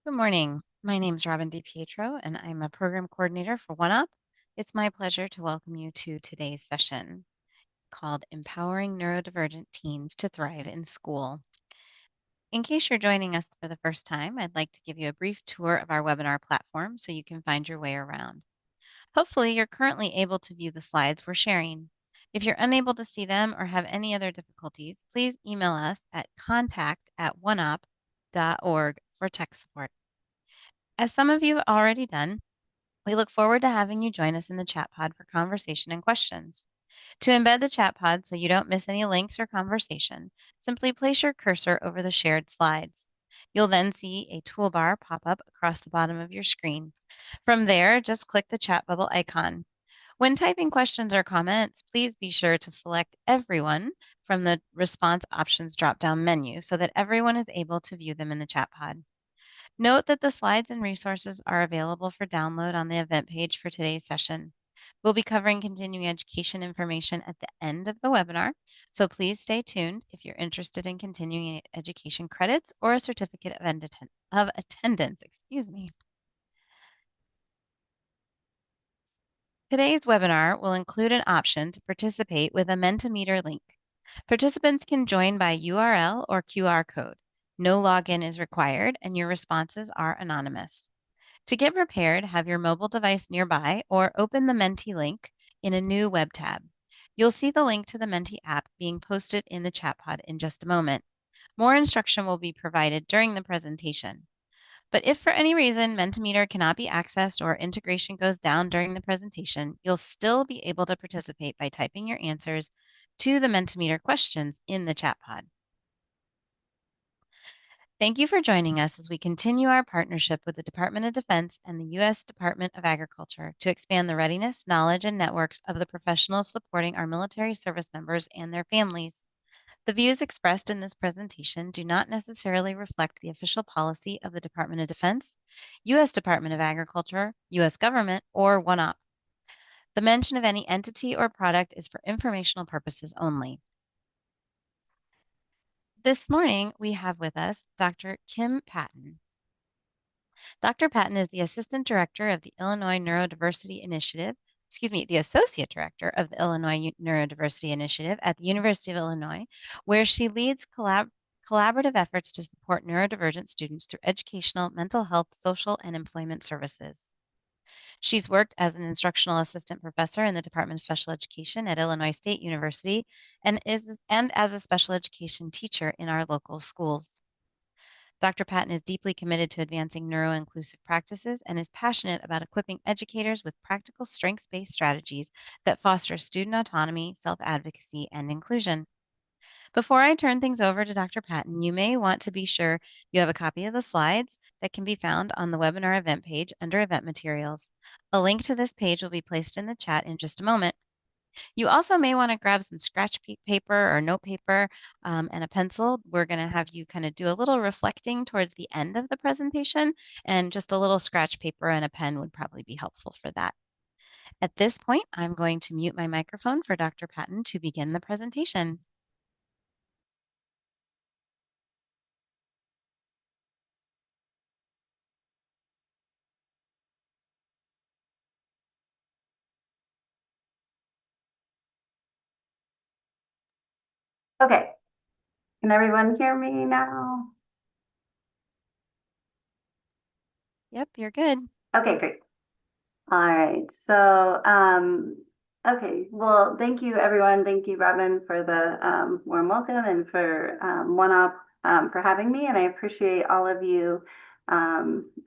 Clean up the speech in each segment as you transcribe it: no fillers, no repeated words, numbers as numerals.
Good morning. My name is Robin DiPietro, and I'm a program coordinator for OneUp. It's my pleasure to welcome you to today's session called Empowering Neurodivergent Teens to Thrive in School. In case you're joining us for the first time, I'd like to give you a brief tour of our webinar platform so you can find your way around. Hopefully, you're currently able to view the slides we're sharing. If you're unable to see them or have any other difficulties, please email us at contact@oneop.org for tech support. As some of you have already done, we look forward to having you join us in the chat pod for conversation and questions. To embed the chat pod so you don't miss any links or conversation, simply place your cursor over the shared slides. You'll then see a toolbar pop up across the bottom of your screen. From there, just click the chat bubble icon. When typing questions or comments, please be sure to select everyone from the response options drop down menu so that everyone is able to view them in the chat pod. Note that the slides and resources are available for download on the event page for today's session. We'll be covering continuing education information at the end of the webinar, so please stay tuned if you're interested in continuing education credits or a certificate of attendance. Today's webinar will include an option to participate with a Mentimeter link. Participants can join by URL or QR code. No login is required, and your responses are anonymous. To get prepared, have your mobile device nearby or open the Menti link in a new web tab. You'll see the link to the Menti app being posted in the chat pod in just a moment. More instruction will be provided during the presentation. But if for any reason Mentimeter cannot be accessed or integration goes down during the presentation, you'll still be able to participate by typing your answers to the Mentimeter questions in the chat pod. Thank you for joining us as we continue our partnership with the Department of Defense and the U.S. Department of Agriculture to expand the readiness, knowledge, and networks of the professionals supporting our military service members and their families. The views expressed in this presentation do not necessarily reflect the official policy of the Department of Defense, U.S. Department of Agriculture, U.S. government, or OneOp. The mention of any entity or product is for informational purposes only. This morning, we have with us Dr. Kim Patton. Dr. Patton is the Assistant Director of the Illinois Neurodiversity Initiative, the Associate Director of the Illinois Neurodiversity Initiative at the University of Illinois, where she leads collaborative efforts to support neurodivergent students through educational, mental health, social, and employment services. She's worked as an instructional assistant professor in the Department of Special Education at Illinois State University and as a special education teacher in our local schools. Dr. Patton is deeply committed to advancing neuro-inclusive practices and is passionate about equipping educators with practical strengths-based strategies that foster student autonomy, self-advocacy, and inclusion. Before I turn things over to Dr. Patton, you may want to be sure you have a copy of the slides that can be found on the webinar event page under Event Materials. A link to this page will be placed in the chat in just a moment. You also may want to grab some scratch paper or note paper and a pencil. We're going to have you kind of do a little reflecting towards the end of the presentation, and just a little scratch paper and a pen would probably be helpful for that. At this point, I'm going to mute my microphone for Dr. Patton to begin the presentation. Okay, can everyone hear me now? Yep, you're good. Okay, great. All right, so, okay, well, thank you, everyone. Thank you, Robin, for the warm welcome and for OneOp for having me. And I appreciate all of you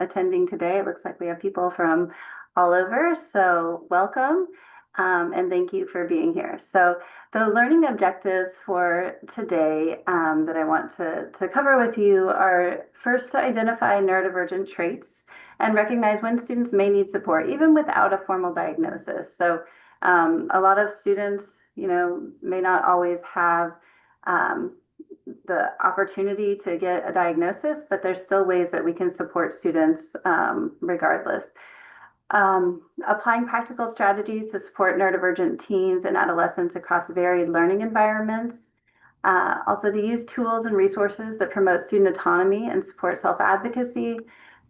attending today. It looks like we have people from all over, so welcome. And thank you for being here. So the learning objectives for today that I want to cover with you are first to identify neurodivergent traits and recognize when students may need support, even without a formal diagnosis. So a lot of students, may not always have the opportunity to get a diagnosis, but there's still ways that we can support students regardless. Applying practical strategies to support neurodivergent teens and adolescents across varied learning environments. Also to use tools and resources that promote student autonomy and support self-advocacy.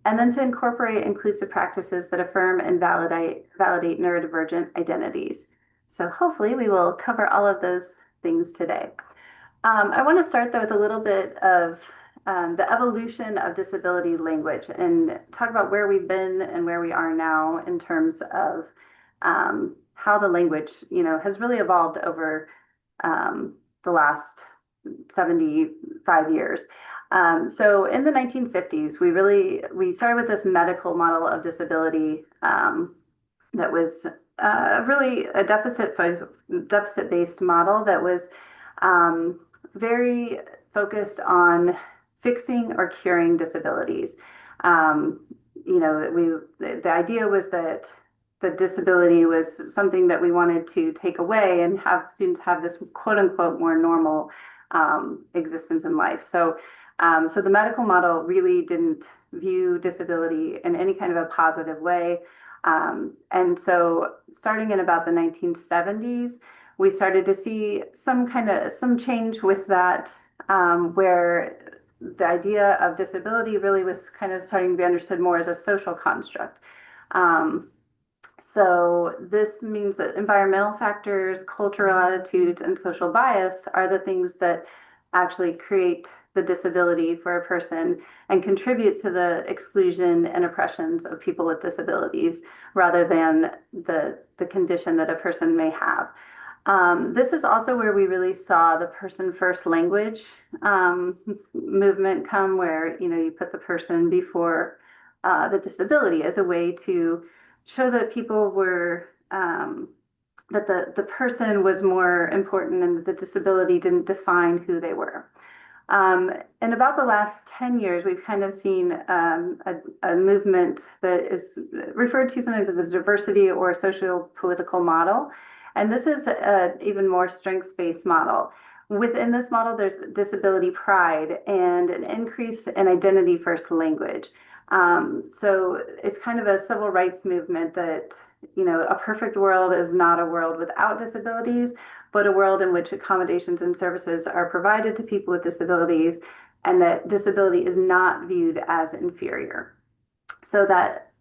and then to incorporate inclusive practices that affirm and validate neurodivergent identities. So hopefully we will cover all of those things today. I want to start though with a little bit of the evolution of disability language and talk about where we've been and where we are now in terms of how the language, has really evolved over the last 75 years. So in the 1950s, we started with this medical model of disability that was really a deficit-based model that was very focused on fixing or curing disabilities. The idea was that the disability was something that we wanted to take away and have students have this quote unquote more normal existence in life. So the medical model really didn't view disability in any kind of a positive way. And so starting in about the 1970s, we started to see some change with that, where the idea of disability really was kind of starting to be understood more as a social construct. So this means that environmental factors, cultural attitudes, and social bias are the things that actually create the disability for a person and contribute to the exclusion and oppressions of people with disabilities rather than the condition that a person may have. This is also where we really saw the person first language movement come, where you put the person before the disability as a way to show that people were that the person was more important and that the disability didn't define who they were. In about the last 10 years, we've kind of seen a movement that is referred to sometimes as a diversity or socio-political model. And this is an even more strengths-based model. Within this model, there's disability pride and an increase in identity-first language. So it's kind of a civil rights movement that, a perfect world is not a world without disabilities, but a world in which accommodations and services are provided to people with disabilities, and that disability is not viewed as inferior. So that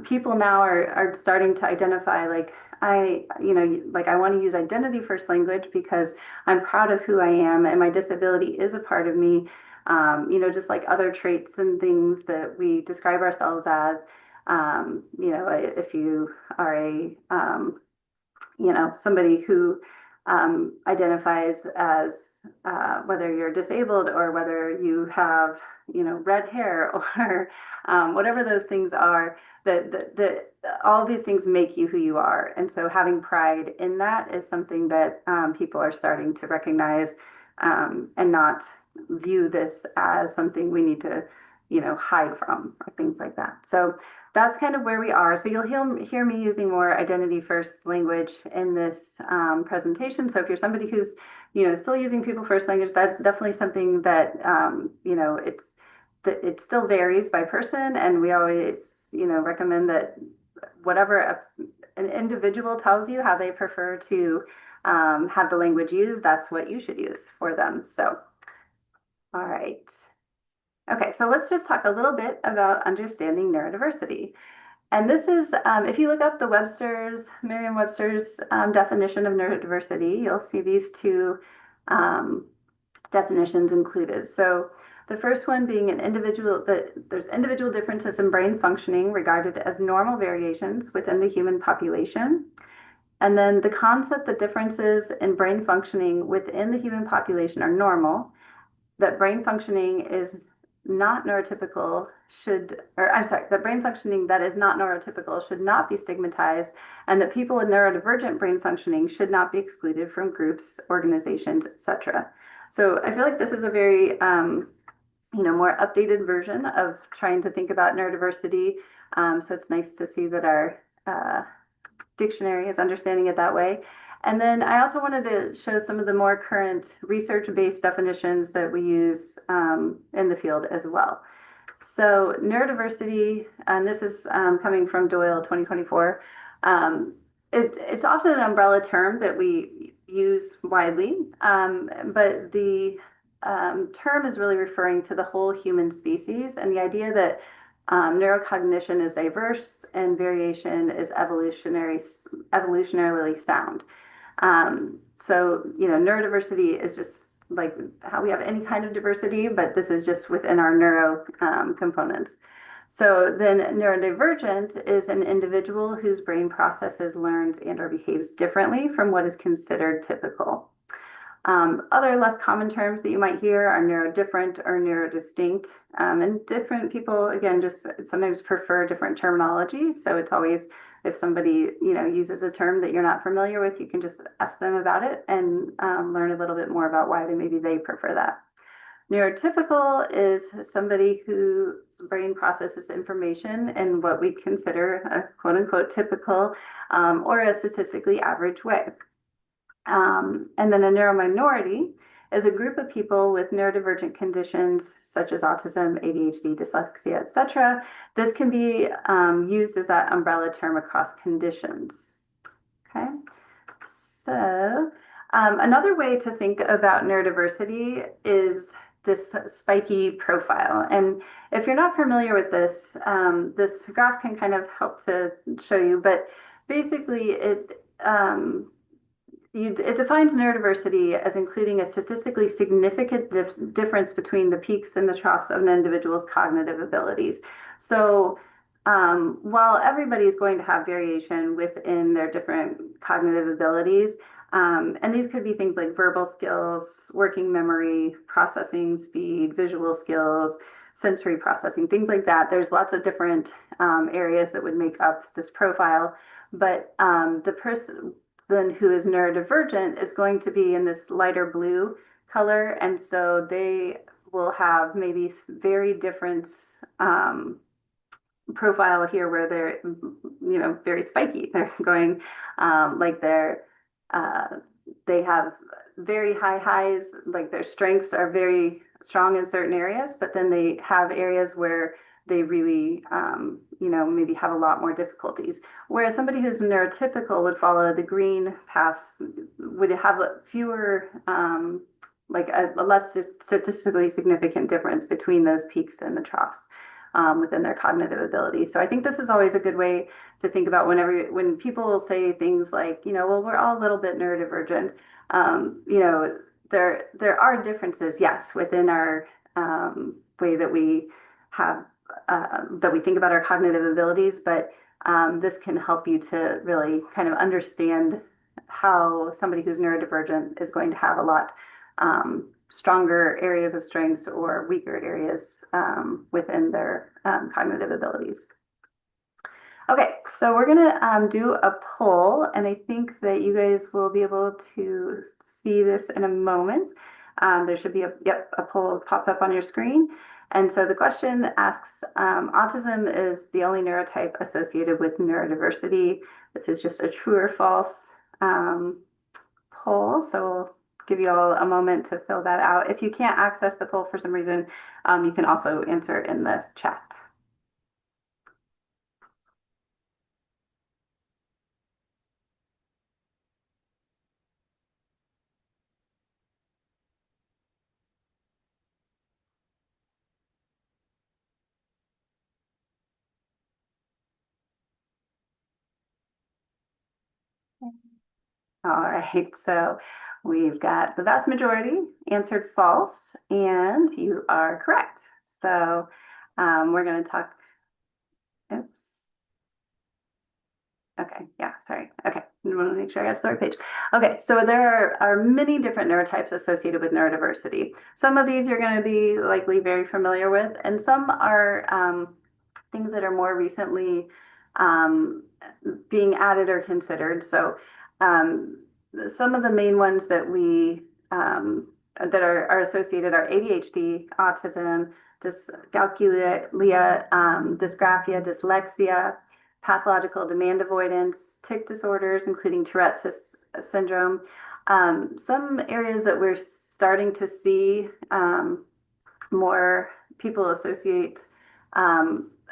people now are starting to identify like, I want to use identity first language because I'm proud of who I am and my disability is a part of me. Just like other traits and things that we describe ourselves as, if you are somebody who identifies as whether you're disabled or whether you have, red hair or whatever those things are, that all these things make you who you are. And so having pride in that is something that people are starting to recognize and not view this as something we need to, hide from or things like that. So that's kind of where we are. So you'll hear me using more identity first language in this presentation. So if you're somebody who's, still using people first language, that's definitely something that, it still varies by person. And we always, recommend that whatever an individual tells you how they prefer to have the language used, that's what you should use for them. So, all right. Okay, so let's just talk a little bit about understanding neurodiversity. And this is, if you look up the Merriam-Webster's definition of neurodiversity, you'll see these two definitions included. So the first one being there's individual differences in brain functioning regarded as normal variations within the human population. And then the concept that differences in brain functioning within the human population are normal, that brain functioning is not neurotypical that brain functioning that is not neurotypical should not be stigmatized, and that people with neurodivergent brain functioning should not be excluded from groups, organizations, etc. So I feel like this is a very, more updated version of trying to think about neurodiversity. So it's nice to see that our dictionary is understanding it that way. And then I also wanted to show some of the more current research-based definitions that we use in the field as well. So neurodiversity, and this is coming from Doyle 2024, it's often an umbrella term that we use widely, but the term is really referring to the whole human species and the idea that Neurocognition is diverse, and variation is evolutionarily sound. So, neurodiversity is just like how we have any kind of diversity, but this is just within our neuro components. So then neurodivergent is an individual whose brain processes, learns, and or behaves differently from what is considered typical. Other less common terms that you might hear are neurodifferent or neurodistinct. And different people, again, just sometimes prefer different terminology. So it's always, if somebody, uses a term that you're not familiar with, you can just ask them about it and learn a little bit more about why maybe they prefer that. Neurotypical is somebody whose brain processes information in what we consider a quote unquote typical or a statistically average way. And then a neurominority is a group of people with neurodivergent conditions such as autism, ADHD, dyslexia, etc. This can be used as that umbrella term across conditions. Okay, so another way to think about neurodiversity is this spiky profile. And if you're not familiar with this, this graph can kind of help to show you, but basically it defines neurodiversity as including a statistically significant difference between the peaks and the troughs of an individual's cognitive abilities. So while everybody is going to have variation within their different cognitive abilities, and these could be things like verbal skills, working memory, processing speed, visual skills, sensory processing, things like that. There's lots of different areas that would make up this profile. But the person who is neurodivergent is going to be in this lighter blue color. And so they will have maybe very different profile here where they're, very spiky. They're going like they have very high highs, like their strengths are very strong in certain areas, but then they have areas where they really, maybe have a lot more difficulties. Whereas somebody who's neurotypical would follow the green paths, would have fewer, like a less statistically significant difference between those peaks and the troughs within their cognitive ability. So I think this is always a good way to think about when people say things like, well, we're all a little bit neurodivergent. There are differences, yes, within our way that we have that we think about our cognitive abilities, but this can help you to really kind of understand how somebody who's neurodivergent is going to have a lot stronger areas of strengths or weaker areas within their cognitive abilities. Okay, so we're going to do a poll, and I think that you guys will be able to see this in a moment. There should be a poll popped up on your screen. And so the question asks, autism is the only neurotype associated with neurodiversity. This is just a true or false poll. So we'll give you all a moment to fill that out. If you can't access the poll for some reason, you can also answer it in the chat. All right, so we've got the vast majority answered false, and you are correct. So we're going to talk, oops. Okay, yeah, sorry. Okay, I want to make sure I got to the right page. Okay, so there are many different neurotypes associated with neurodiversity. Some of these you're going to be likely very familiar with, and some are things that are more recently being added or considered. So some of the main ones that we that are associated are ADHD, autism, dyscalculia, dysgraphia, dyslexia, pathological demand avoidance, tic disorders, including Tourette's syndrome. Some areas that we're starting to see more people associate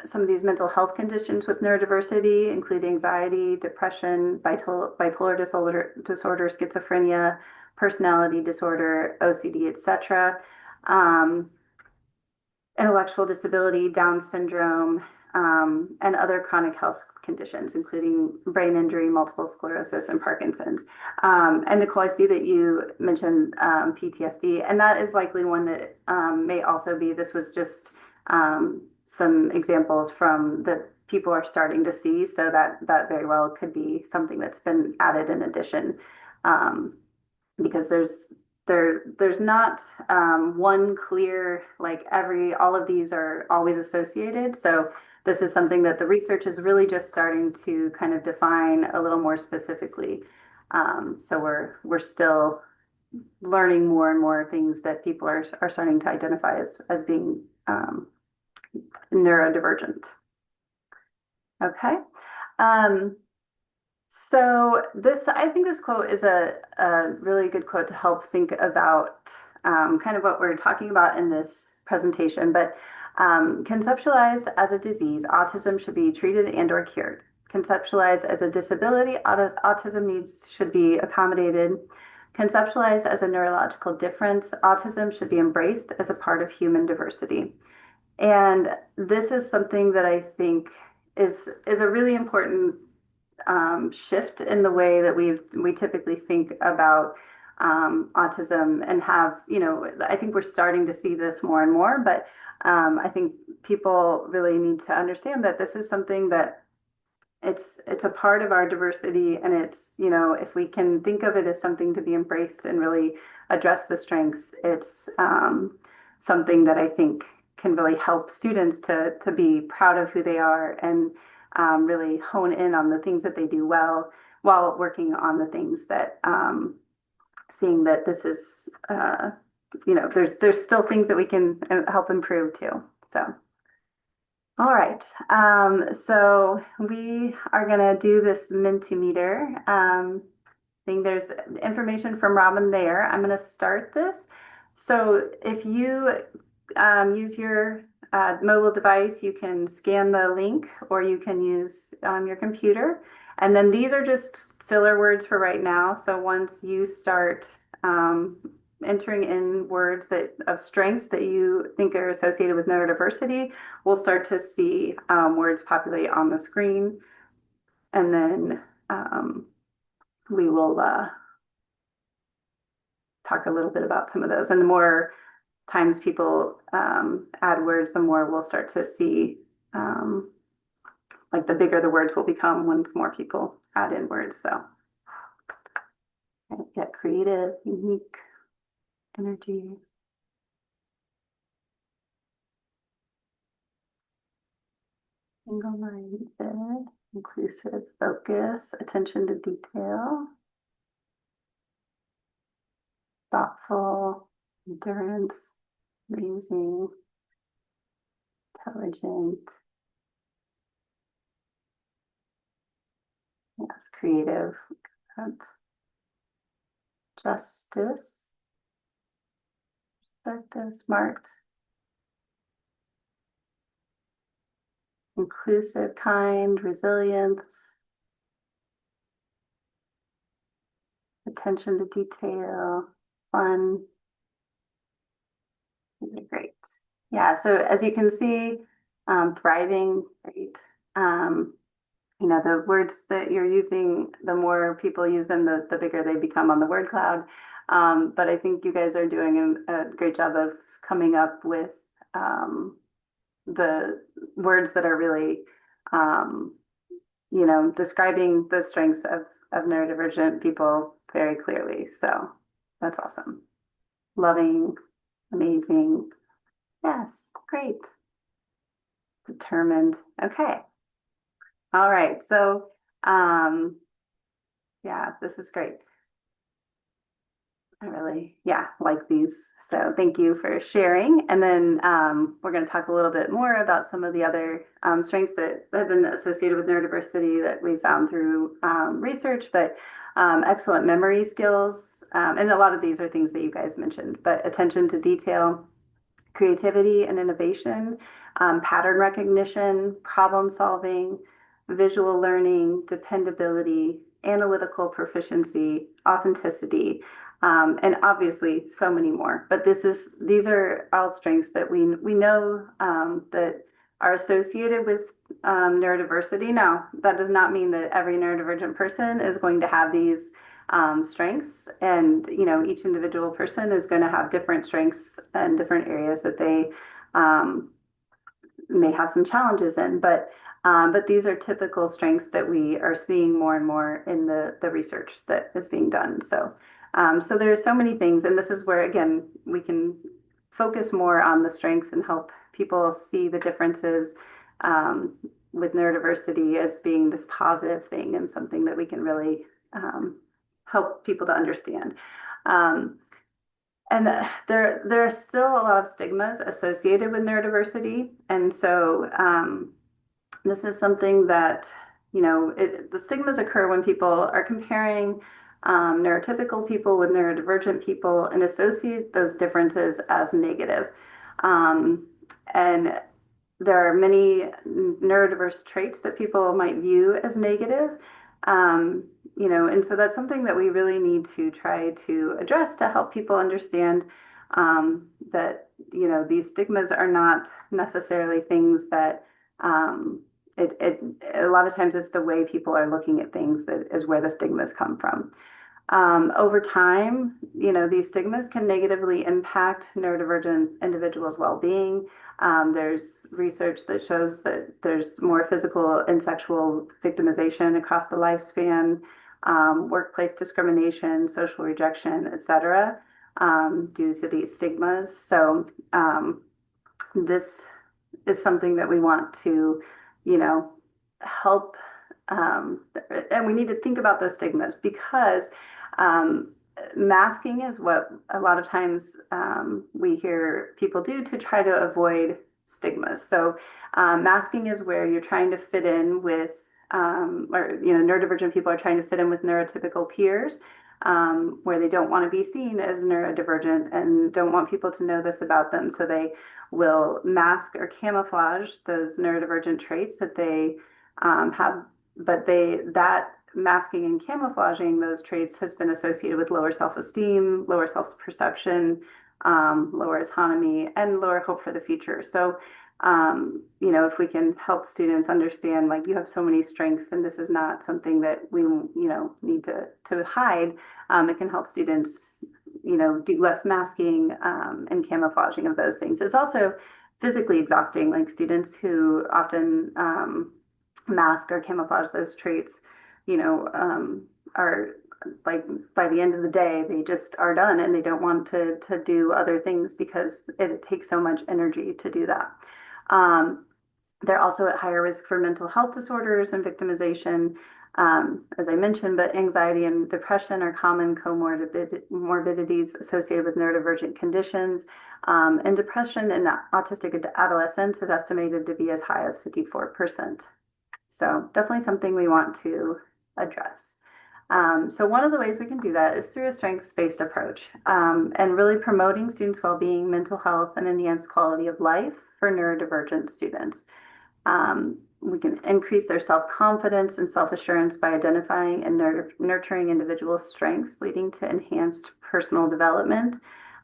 some of these mental health conditions with neurodiversity, include anxiety, depression, bipolar disorder, schizophrenia, personality disorder, OCD, etc. And intellectual disability, Down syndrome, and other chronic health conditions, including brain injury, multiple sclerosis, and Parkinson's. And Nicole, I see that you mentioned PTSD, and that is likely one that may also be, this was just some examples from that people are starting to see, so that very well could be something that's been added in addition, because there's not one clear, like all of these are always associated. So this is something that the research is really just starting to kind of define a little more specifically. So we're still learning more and more things that people are starting to identify as being neurodivergent. Okay. So I think this quote is a really good quote to help think about kind of what we're talking about in this presentation. But conceptualized as a disease, autism should be treated and or cured. Conceptualized as a disability, autism needs should be accommodated. Conceptualized as a neurological difference, autism should be embraced as a part of human diversity. And this is something that I think is a really important shift in the way that we typically think about autism, and have, I think we're starting to see this more and more, but I think people really need to understand that this is something that it's a part of our diversity, and it's, if we can think of it as something to be embraced and really address the strengths, it's something that I think can really help students to be proud of who they are, and really hone in on the things that they do well, while working on the things that seeing that this is there's still things that we can help improve too. So all right, so we are gonna do this Mentimeter thing. There's information from Robin there. I'm gonna start this. So if you use your mobile device, you can scan the link, or you can use your computer. And then these are just filler words for right now. So once you start entering in words of strengths that you think are associated with neurodiversity, we'll start to see words populate on the screen. And then we will talk a little bit about some of those. And the more times people add words, the more we'll start to see, like the bigger the words will become once more people add in words. So get creative, unique, energy. Single-minded, inclusive, focus, attention to detail, thoughtful, endurance, amazing, intelligent, yes, creative, justice, perspective, smart, inclusive, kind, resilience, attention to detail, fun. These are great. Yeah, so as you can see, thriving, great. The words that you're using, the more people use them, the bigger they become on the word cloud. But I think you guys are doing a great job of coming up with the words that are really, describing the strengths of neurodivergent people very clearly. So that's awesome. Loving, amazing. Yes, great. Determined. Okay. All right. So, yeah, this is great. I really, like these. So thank you for sharing. And then we're going to talk a little bit more about some of the other strengths that have been associated with neurodiversity that we found through research, but excellent memory skills. And a lot of these are things that you guys mentioned, but attention to detail, creativity and innovation, pattern recognition, problem solving, visual learning, dependability, analytical proficiency, authenticity, And obviously so many more. But these are all strengths that we know that are associated with neurodiversity. Now, that does not mean that every neurodivergent person is going to have these strengths, and each individual person is going to have different strengths and different areas that they um, may have some challenges in, but these are typical strengths that we are seeing more and more in the research that is being done. So there are so many things, and this is where again we can focus more on the strengths and help people see the differences with neurodiversity as being this positive thing and something that we can really help people to understand. Um, and there are still a lot of stigmas associated with neurodiversity. And so this is something that, the stigmas occur when people are comparing neurotypical people with neurodivergent people and associate those differences as negative. Um, and there are many neurodiverse traits that people might view as negative. Um, and so that's something that we really need to try to address to help people understand that, these stigmas are not necessarily things that a lot of times it's the way people are looking at things that is where the stigmas come from. Over time, these stigmas can negatively impact neurodivergent individuals' well-being. There's research that shows that there's more physical and sexual victimization across the lifespan, workplace discrimination, social rejection, et cetera, due to these stigmas. So this is something that we want to, help. And we need to think about those stigmas because um, masking is what a lot of times we hear people do to try to avoid stigmas. So masking is where you're trying to fit in with, or neurodivergent people are trying to fit in with neurotypical peers, where they don't want to be seen as neurodivergent and don't want people to know this about them. So they will mask or camouflage those neurodivergent traits that they have, but that masking and camouflaging those traits has been associated with lower self-esteem, lower self-perception, lower autonomy, and lower hope for the future. So, if we can help students understand, like, you have so many strengths, and this is not something that we, need to hide, it can help students, do less masking and camouflaging of those things. It's also physically exhausting, like students who often mask or camouflage those traits, are like by the end of the day, they just are done and they don't want to do other things because it takes so much energy to do that. They're also at higher risk for mental health disorders and victimization, as I mentioned, but anxiety and depression are common comorbidities associated with neurodivergent conditions. And depression in autistic adolescents is estimated to be as high as 54%. So definitely something we want to address. So one of the ways we can do that is through a strengths-based approach and really promoting students' well-being, mental health, and enhanced quality of life for neurodivergent students. We can increase their self-confidence and self-assurance by identifying and nurturing individual strengths, leading to enhanced personal development,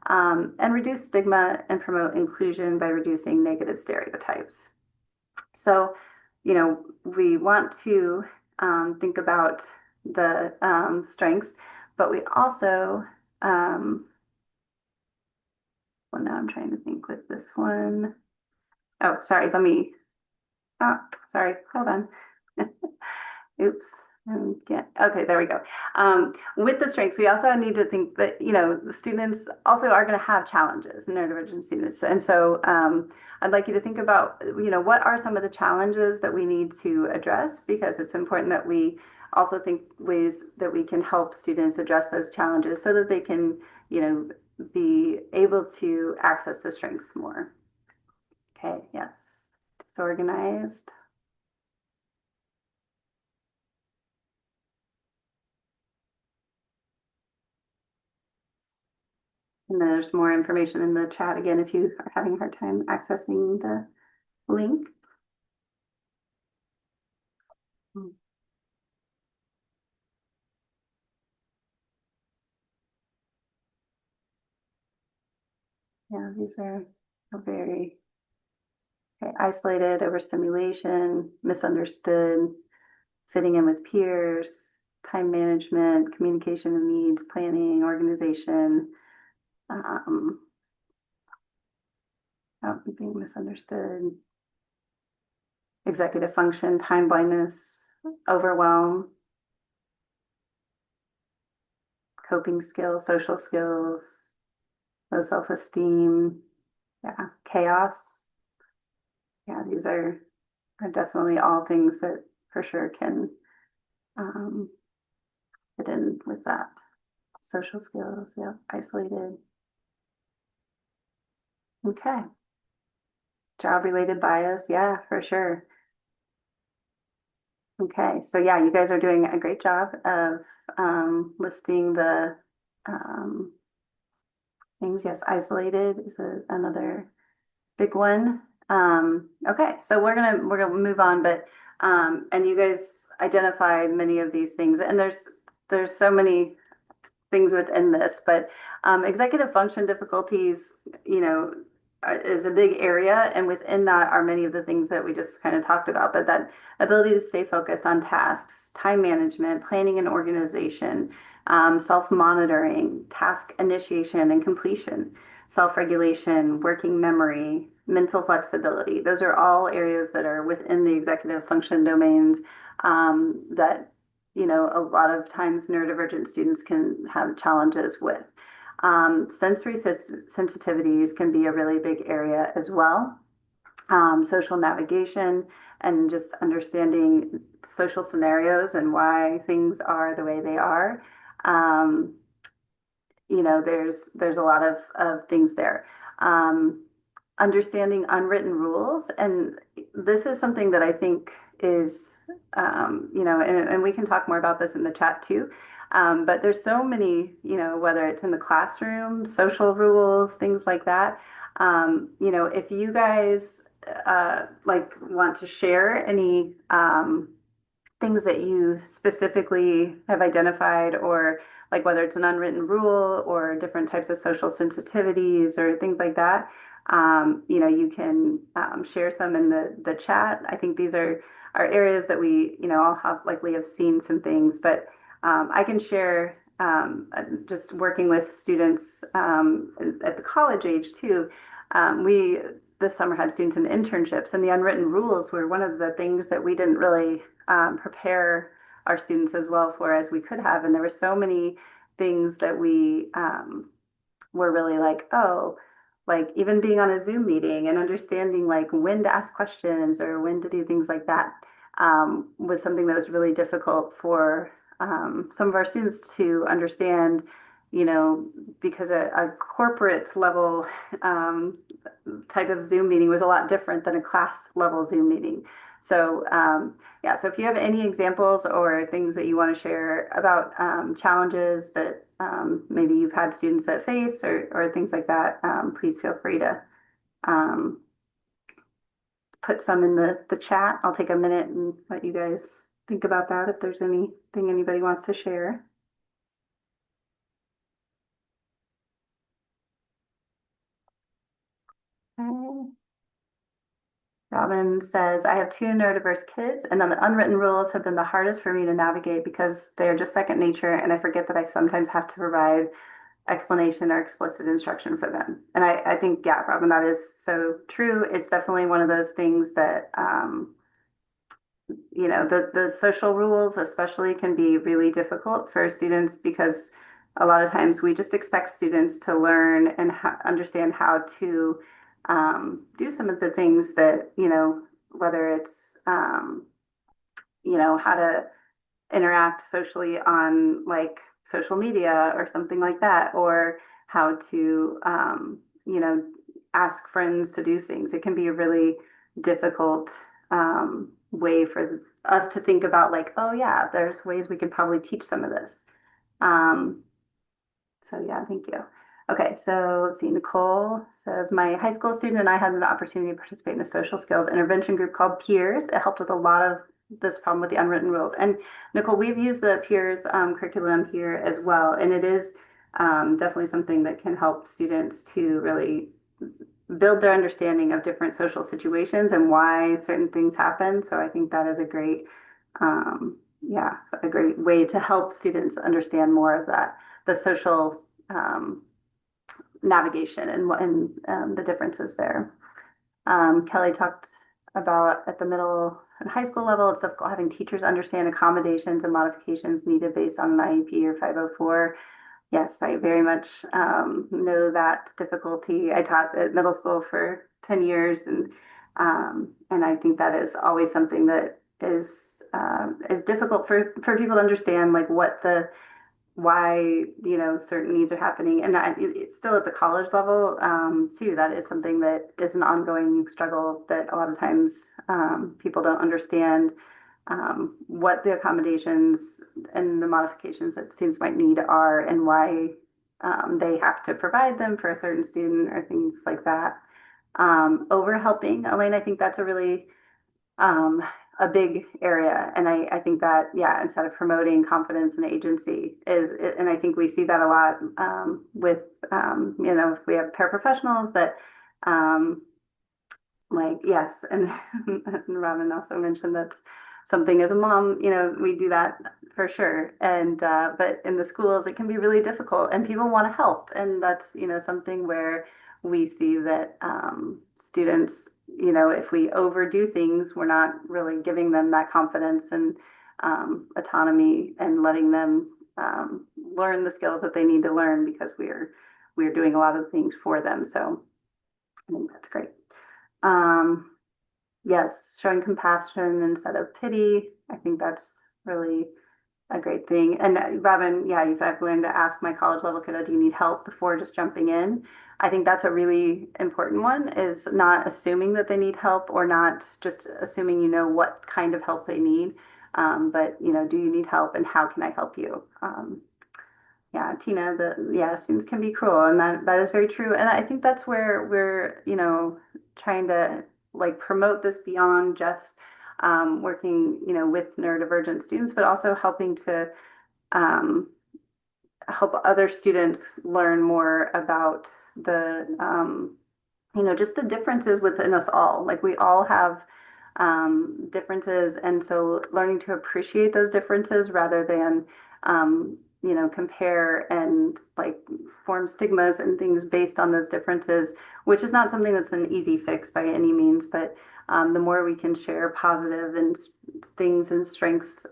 and reduce stigma and promote inclusion by reducing negative stereotypes. So, we want to think about the strengths, but we also, well, now I'm trying to think with this one. Oh, sorry, sorry, hold on. Oops. Okay, there we go. With the strengths, we also need to think that, the students also are going to have challenges, neurodivergent students. And so I'd like you to think about, what are some of the challenges that we need to address, because it's important that we also think ways that we can help students address those challenges so that they can, be able to access the strengths more. Okay, yes. Disorganized. And there's more information in the chat again if you are having a hard time accessing the link. Hmm. Yeah, these are very okay, isolated, overstimulation, misunderstood, fitting in with peers, time management, communication of needs, planning, organization, um, being misunderstood, executive function, time blindness, overwhelm, coping skills, social skills, low self-esteem, yeah, chaos. Yeah, these are definitely all things that for sure can um, fit in with that. Social skills, yeah, isolated. Okay. Job related bias, yeah, for sure. Okay, so yeah, you guys are doing a great job of listing the um, things. Yes, isolated is another big one. Okay, so we're gonna move on, but and you guys identified many of these things, and there's so many things within this, but executive function difficulties, you know, is a big area. And within that are many of the things that we just kind of talked about, but that ability to stay focused on tasks, time management, planning and organization, self-monitoring, task initiation and completion, self-regulation, working memory, mental flexibility. Those are all areas that are within the executive function domains that a lot of times neurodivergent students can have challenges with. Sensory sensitivities can be a really big area as well. Social navigation and just understanding social scenarios and why things are the way they are. Um, there's a lot of things there. Um, Understanding unwritten rules, and this is something that I think is, and we can talk more about this in the chat too. But there's so many, whether it's in the classroom, social rules, things like that. If you guys like want to share any things that you specifically have identified, or like whether it's an unwritten rule or different types of social sensitivities or things like that, you can share some in the chat. I think these are areas that we, all have likely have seen some things, but I can share just working with students at the college age too. We this summer had students in internships, and the unwritten rules were one of the things that we didn't really prepare our students as well for as we could have. And there were so many things that we were really like, oh, like even being on a Zoom meeting and understanding like when to ask questions or when to do things like that was something that was really difficult for some of our students to understand, because a corporate level type of Zoom meeting was a lot different than a class level Zoom meeting. So yeah, so if you have any examples or things that you want to share about challenges that maybe you've had students that face, or things like that, please feel free to um, put some in the chat. I'll take a minute and let you guys think about that if there's anything anybody wants to share. Okay. Robin says, I have two neurodiverse kids, and then the unwritten rules have been the hardest for me to navigate because they are just second nature, and I forget that I sometimes have to provide explanation or explicit instruction for them. And I think, yeah, Robin, that is so true. It's definitely one of those things that, the social rules especially can be really difficult for students, because a lot of times we just expect students to learn and understand how to do some of the things that, whether it's, how to interact socially on like social media or something like that, or how to, ask friends to do things. It can be a really difficult way for us to think about, like, oh, yeah, there's ways we could probably teach some of this. Um, so yeah, thank you. Okay, so let's see. Nicole says, my high school student and I had an opportunity to participate in a social skills intervention group called Peers. It helped with a lot of this problem with the unwritten rules. And Nicole, we've used the Peers curriculum here as well, and it is definitely something that can help students to really build their understanding of different social situations and why certain things happen. So I think that is a great, yeah, so a great way to help students understand more of that, the social navigation and the differences there. Kelly talked about at the middle and high school level, it's difficult having teachers understand accommodations and modifications needed based on an IEP or 504. Yes, I very much know that difficulty. I taught at middle school for 10 years, and I think that is always something that is difficult for people to understand, like what the why certain needs are happening, and it's still at the college level too. That is something that is an ongoing struggle that a lot of times people don't understand what the accommodations and the modifications that students might need are and why they have to provide them for a certain student or things like that. Over helping, Elaine, I think that's um, a big area. And I think that, yeah, instead of promoting confidence and agency and I think we see that a lot with, if we have paraprofessionals that, um, like, yes. And Robin also mentioned that something as a mom, we do that for sure. But in the schools, it can be really difficult and people want to help. And that's, something where we see that students, if we overdo things, we're not really giving them that confidence and autonomy and letting them learn the skills that they need to learn because we're doing a lot of things for them. So I think that's great. Um, yes, showing compassion instead of pity. I think that's really a great thing. And Robin, yeah, you said I've learned to ask my college level kiddo, do you need help before just jumping in? I think that's a really important one, is not assuming that they need help or not just assuming what kind of help they need. But do you need help and how can I help you? Yeah, Tina, students can be cruel, and that is very true. And I think that's where we're, trying to like promote this beyond just working, with neurodivergent students, but also helping to um, help other students learn more about just the differences within us all. Like we all have differences. And so learning to appreciate those differences rather than, compare and like form stigmas and things based on those differences, which is not something that's an easy fix by any means. But the more we can share positive and things and strengths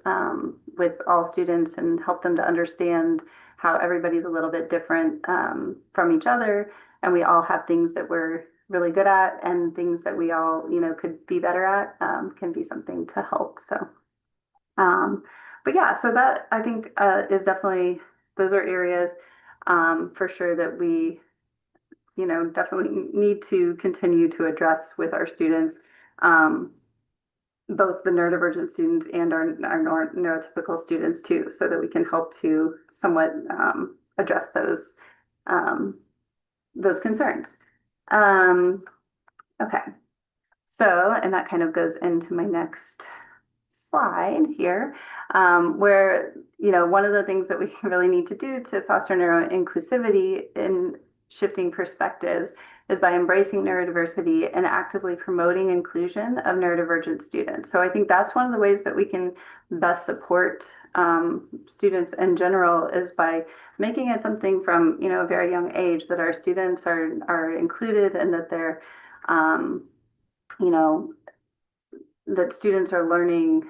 with all students and help them to understand how everybody's a little bit different from each other, and we all have things that we're really good at and things that we all could be better at, can be something to help. So um, but yeah, so that I think is definitely, those are areas for sure that we definitely need to continue to address with our students, um, both the neurodivergent students and our neurotypical students too, so that we can help to somewhat address um, those concerns. Um, okay, so, and that kind of goes into my next slide here, where, one of the things that we really need to do to foster neuro inclusivity in shifting perspectives is by embracing neurodiversity and actively promoting inclusion of neurodivergent students. So I think that's one of the ways that we can best support students in general, is by making it something from, a very young age, that our students are included and that they're, you know, that students are learning,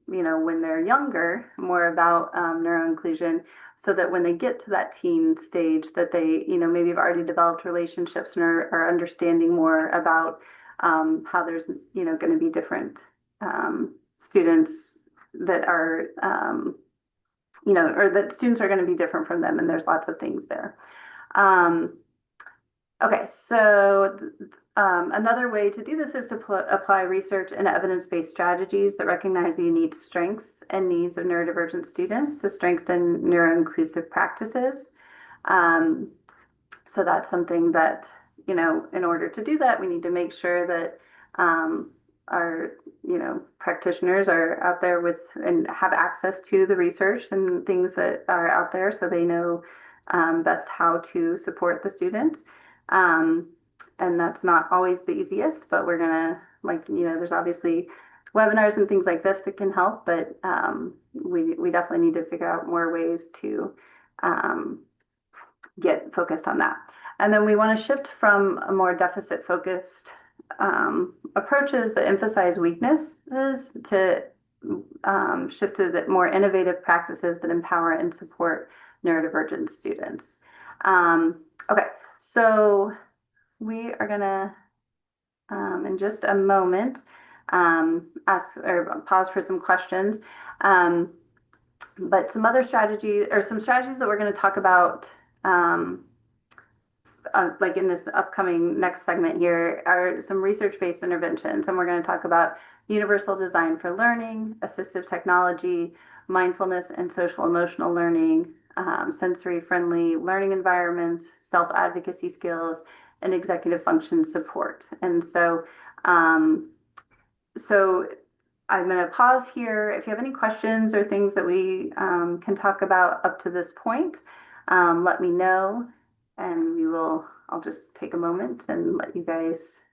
when they're younger, more about neuroinclusion, so that when they get to that teen stage, that they, maybe have already developed relationships and are understanding more about how there's, going to be different students that are, or that students are going to be different from them, and there's lots of things there. Okay, so another way to do this is to apply research and evidence-based strategies that recognize the unique strengths and needs of neurodivergent students to strengthen neuro-inclusive practices. So that's something that, in order to do that, we need to make sure that our, practitioners are out there with and have access to the research and things that are out there, so they know best how to support the students. Um, and that's not always the easiest, but we're gonna, like, there's obviously webinars and things like this that can help, but we definitely need to figure out more ways to um, get focused on that. And then we want to shift from a more deficit focused approaches that emphasize weaknesses to shift to the more innovative practices that empower and support neurodivergent students. Okay, so we are gonna, in just a moment, ask or pause for some questions. But some other strategies or some strategies that we're going to talk about like in this upcoming next segment here are some research-based interventions, and we're going to talk about universal design for learning, assistive technology, mindfulness and social emotional learning, sensory-friendly learning environments, self-advocacy skills, and executive function support. And so I'm going to pause here. If you have any questions or things that we can talk about up to this point, let me know, and I'll just take a moment and let you guys.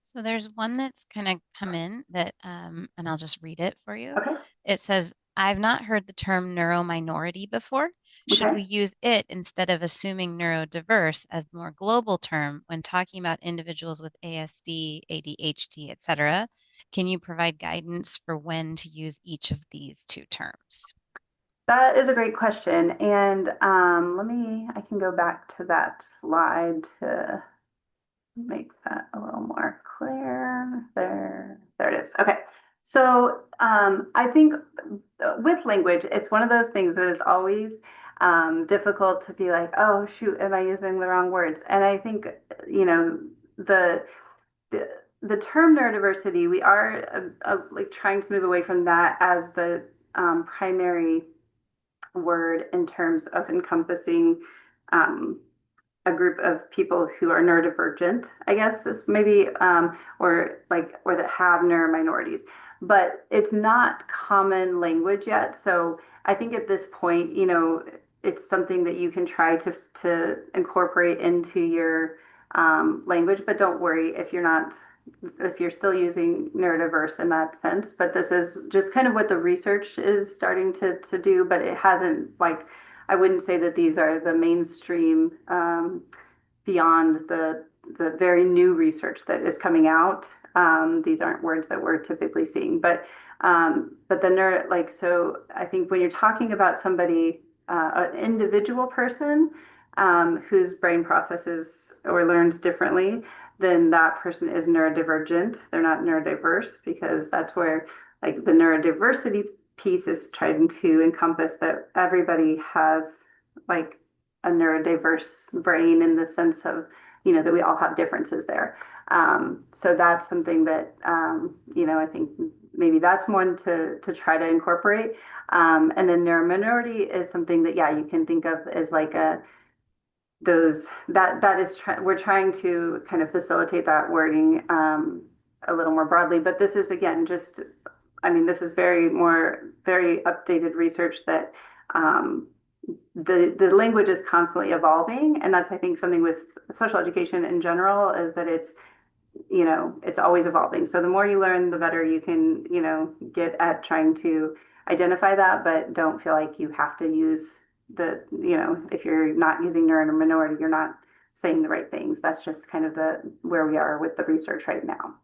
So there's one that's kind of come in that, and I'll just read it for you. Okay, It says, I've not heard the term neurominority before. Should okay. we use it instead of assuming neurodiverse as the more global term when talking about individuals with ASD, ADHD, etc.? Can you provide guidance for when to use each of these two terms? That is a great question. And I can go back to that slide to make that a little more clear. There it is. Okay. So I think with language, it's one of those things that is always difficult to be like, oh shoot, am I using the wrong words? And I think, you know, the the, the term neurodiversity, we are like trying to move away from that as the primary word in terms of encompassing um, a group of people who are neurodivergent, I guess is maybe, or that have neurominorities, but it's not common language yet. So I think at this point, it's something that you can try to incorporate into your language, but don't worry if you're still using neurodiverse in that sense. But this is just kind of what the research is starting to do, but it hasn't like I wouldn't say that these are the mainstream beyond the very new research that is coming out. These aren't words that we're typically seeing, but the neuro like so. I think when you're talking about somebody, an individual person whose brain processes or learns differently, then that person is neurodivergent. They're not neurodiverse because that's where like the neurodiversity piece is trying to encompass that everybody has like a neurodiverse brain in the sense of that we all have differences there. So that's something that I think maybe that's one to try to incorporate. And then neurominority is something that you can think of as like we're trying to kind of facilitate that wording a little more broadly. But this is again just this is very updated research that the language is constantly evolving, and that's I think something with special education in general is that it's always evolving. So the more you learn, the better you can get at trying to identify that, but don't feel like you have to use if you're not using neurominority, you're not saying the right things. That's just kind of the where we are with the research right now.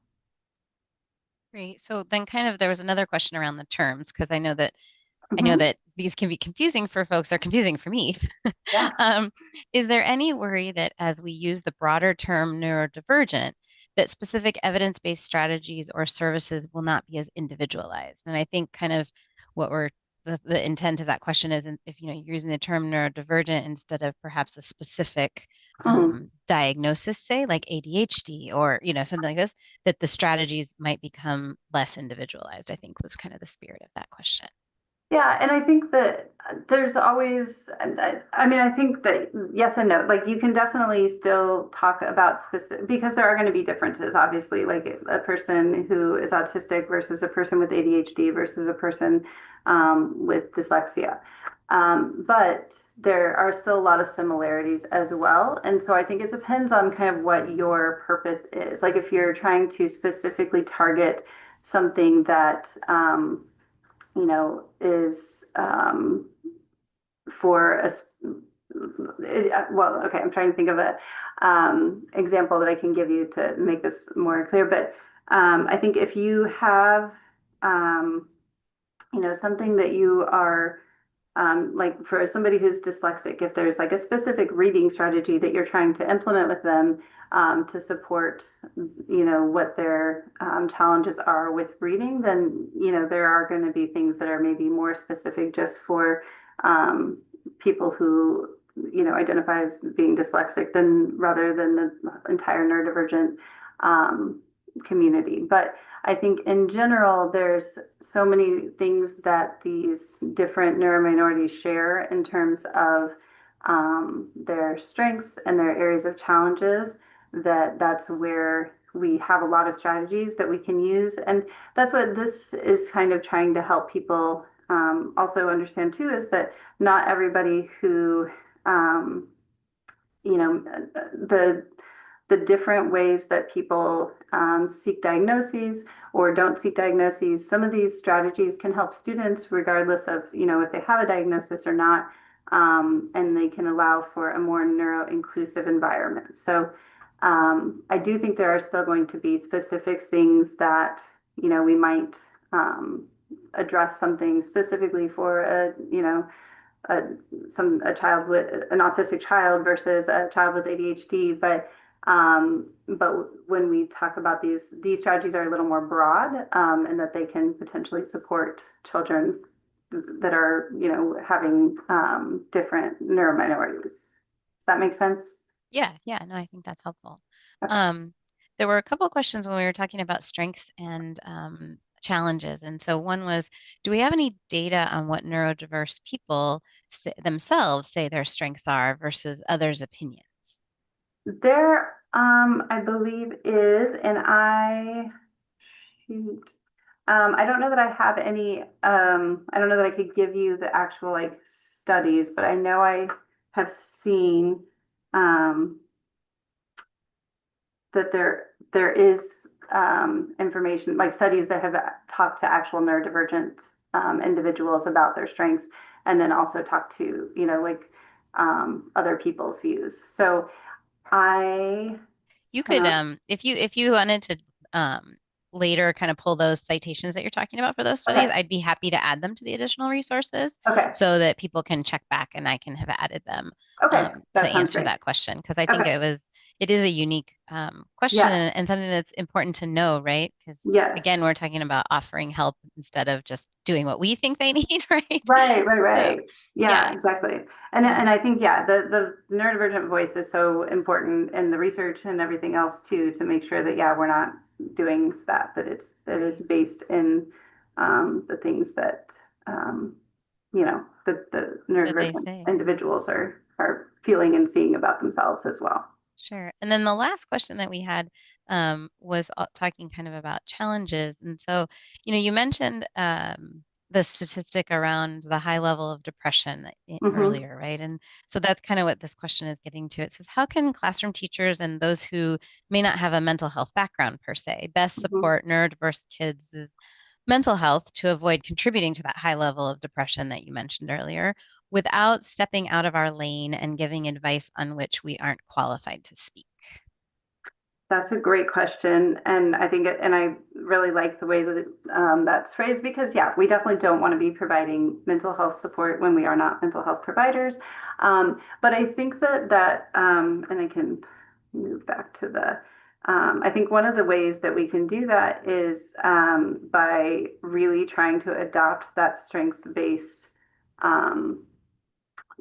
Great. So then kind of there was another question around the terms because I know Mhm. that these can be confusing for folks. They're confusing for me. Yeah. Is there any worry that as we use the broader term neurodivergent, that specific evidence-based strategies or services will not be as individualized? And I think kind of what the intent of that question is, if you're using the term neurodivergent instead of perhaps a specific Mhm. diagnosis, say like ADHD or something like this, that the strategies might become less individualized. I think was kind of the spirit of that question. Yeah, and I think that there's always, I think that yes and no. Like you can definitely still talk about specific because there are going to be differences, obviously, like a person who is autistic versus a person with ADHD versus a person with dyslexia. But there are still a lot of similarities as well. And so I think it depends on kind of what your purpose is. Like if you're trying to specifically target something that, is for a, well, okay, I'm trying to think of a example that I can give you to make this more clear. But I think if you have, um, something that you are like for somebody who's dyslexic, if there's like a specific reading strategy that you're trying to implement with them to support, what their challenges are with reading, then, there are going to be things that are maybe more specific just for people who, identify as being dyslexic than rather than the entire neurodivergent community. But I think in general, there's so many things that these different neurominorities share in terms of their strengths and their areas of challenges, that's where we have a lot of strategies that we can use. And that's what this is kind of trying to help people also understand too, is that not everybody who, um, the different ways that people seek diagnoses or don't seek diagnoses. Some of these strategies can help students regardless of, if they have a diagnosis or not, and they can allow for a more neuro-inclusive environment. So I do think there are still going to be specific things that, we might address something specifically for a a child with an autistic child versus a child with ADHD. But when we talk about these strategies are a little more broad, and that they can potentially support children that are, having different neurominorities. Does that make sense? Yeah, yeah, no, I think that's helpful. Okay. Um, there were a couple of questions when we were talking about strengths and challenges. And so one was, do we have any data on what neurodiverse people themselves say their strengths are versus others' opinions? There, I believe is, and shoot, I don't know that I have any, I don't know that I could give you the actual like studies, but I know I have seen, um, that there is, information, like studies that have talked to actual neurodivergent, individuals about their strengths, and then also talked to, like, other people's views. So I, You could, uh, if you wanted to later kind of pull those citations that you're talking about for those studies, okay, I'd be happy to add them to the additional resources okay, so that people can check back and I can have added them okay, to that sounds answer great. that question because I think Okay, it is a unique question and yes, something that's important to know, right? Because again, we're yes. talking about offering help instead of just doing what we think they need, right? Right, right, So, right. Yeah, yeah, exactly. And I think, yeah, the neurodivergent voice is so important in the research and everything else too, to make sure that, yeah, we're not doing that, that it is right. based in the things that the That they neurodivergent say. individuals are feeling and seeing about themselves as well. Sure. And then the last question that we had was talking kind of about challenges. And so, you mentioned the statistic around the high level of depression Hmm. earlier, right? And so that's kind of what this question is getting to. It says, how can classroom teachers and those who may not have a mental health background per se best Hmm. support neurodiverse kids' mental health to avoid contributing to that high level of depression that you mentioned earlier without stepping out of our lane and giving advice on which we aren't qualified to speak? That's a great question, and I think, and I really like the way that that's phrased because, yeah, we definitely don't want to be providing mental health support when we are not mental health providers. But I think and I can move back to the. I think one of the ways that we can do that is by really trying to adopt that strengths-based um,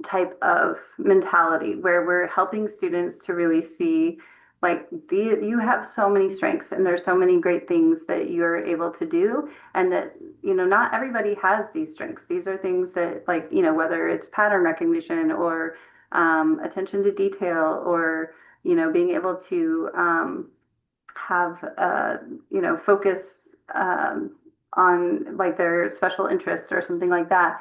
type of mentality where we're helping students to really see like you have so many strengths and there's so many great things that you're able to do, and that not everybody has these strengths. These are things that, like, whether it's pattern recognition or attention to detail, or being able to have focus, on like their special interest or something like that,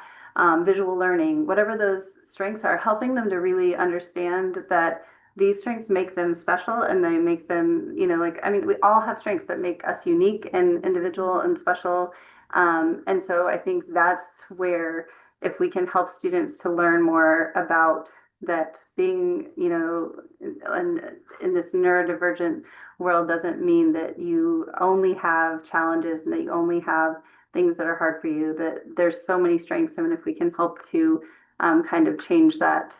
visual learning, whatever those strengths are, helping them to really understand that these strengths make them special and they make them, like, I mean, we all have strengths that make us unique and individual and special. And so I think that's where, if we can help students to learn more about that, being, in this neurodivergent world doesn't mean that you only have challenges and that you only have things that are hard for you, that there's so many strengths. And if we can help to kind of change that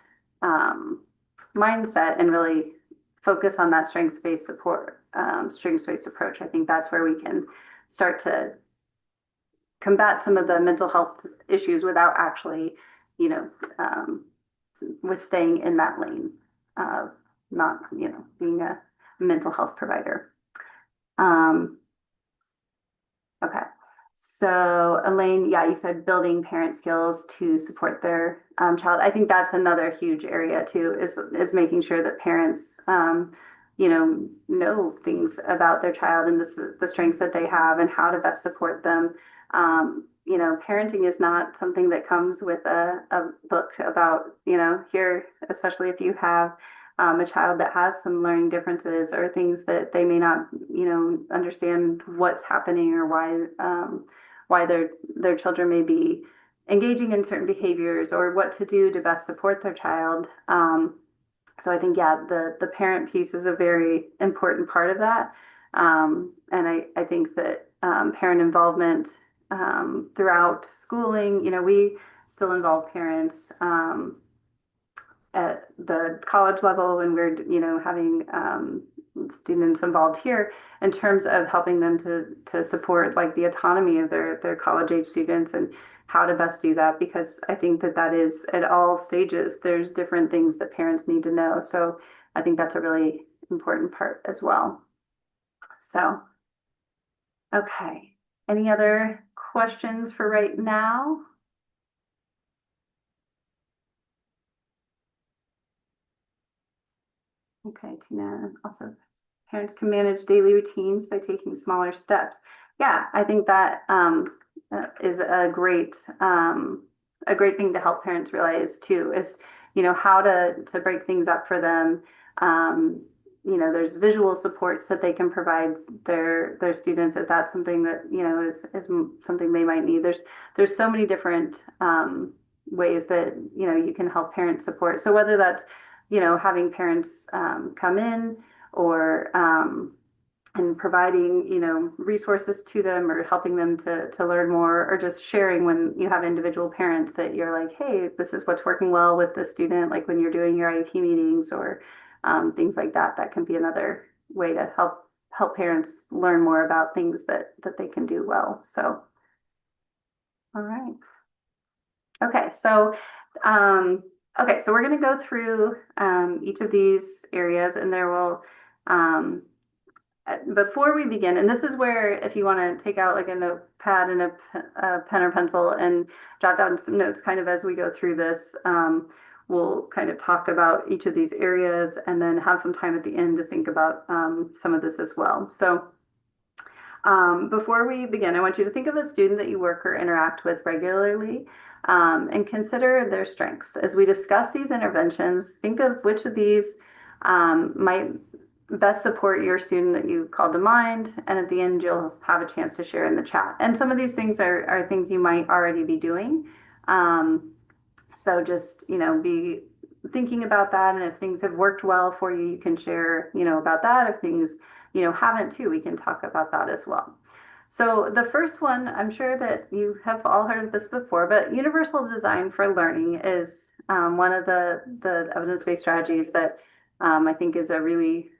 mindset and really focus on that strength-based support, strengths-based approach, I think that's where we can start to combat some of the mental health issues without actually, you know, um, with staying in that lane of not, being a mental health provider. Um, okay. So Elaine, yeah, you said building parent skills to support their child. I think that's another huge area too, is making sure that parents, know things about their child and the strengths that they have and how to best support them. Parenting is not something that comes with a book about, here, especially if you have a child that has some learning differences or things that they may not, understand what's happening or why their children may be engaging in certain behaviors or what to do to best support their child. So I think, yeah, the parent piece is a very important part of that. And I think that parent involvement throughout schooling, we still involve parents at the college level when we're, having students involved here in terms of helping them to support like the autonomy of their college age students and how to best do that, because I think that is at all stages there's different things that parents need to know. So I think that's a really important part as well. So okay, any other questions for right now? Okay, Tina, also parents can manage daily routines by taking smaller steps. Yeah, I think that is a great thing to help parents realize too, is, how to break things up for them. There's visual supports that they can provide their students if that's something that, is something they might need. There's so many different ways that, you can help parents support. So whether that's, having parents come in or and providing, resources to them or helping them to learn more, or just sharing when you have individual parents that you're like, hey, this is what's working well with the student, like when you're doing your IEP meetings or things like that. That can be another way to help parents learn more about things that they can do well. So, all right. Okay, so we're going to go through each of these areas, and there will before we begin, and this is where if you want to take out like a notepad and a pen or pencil and jot down some notes kind of as we go through this, we'll kind of talk about each of these areas and then have some time at the end to think about some of this as well. So before we begin, I want you to think of a student that you work or interact with regularly, and consider their strengths. As we discuss these interventions, think of which of these might best support your student that you called to mind, and at the end you'll have a chance to share in the chat. And some of these things are things you might already be doing. So just, be thinking about that, and if things have worked well for you, you can share, about that. If things, haven't too, we can talk about that as well. So the first one, I'm sure that you have all heard of this before, but universal design for learning is one of the evidence-based strategies that I think is a really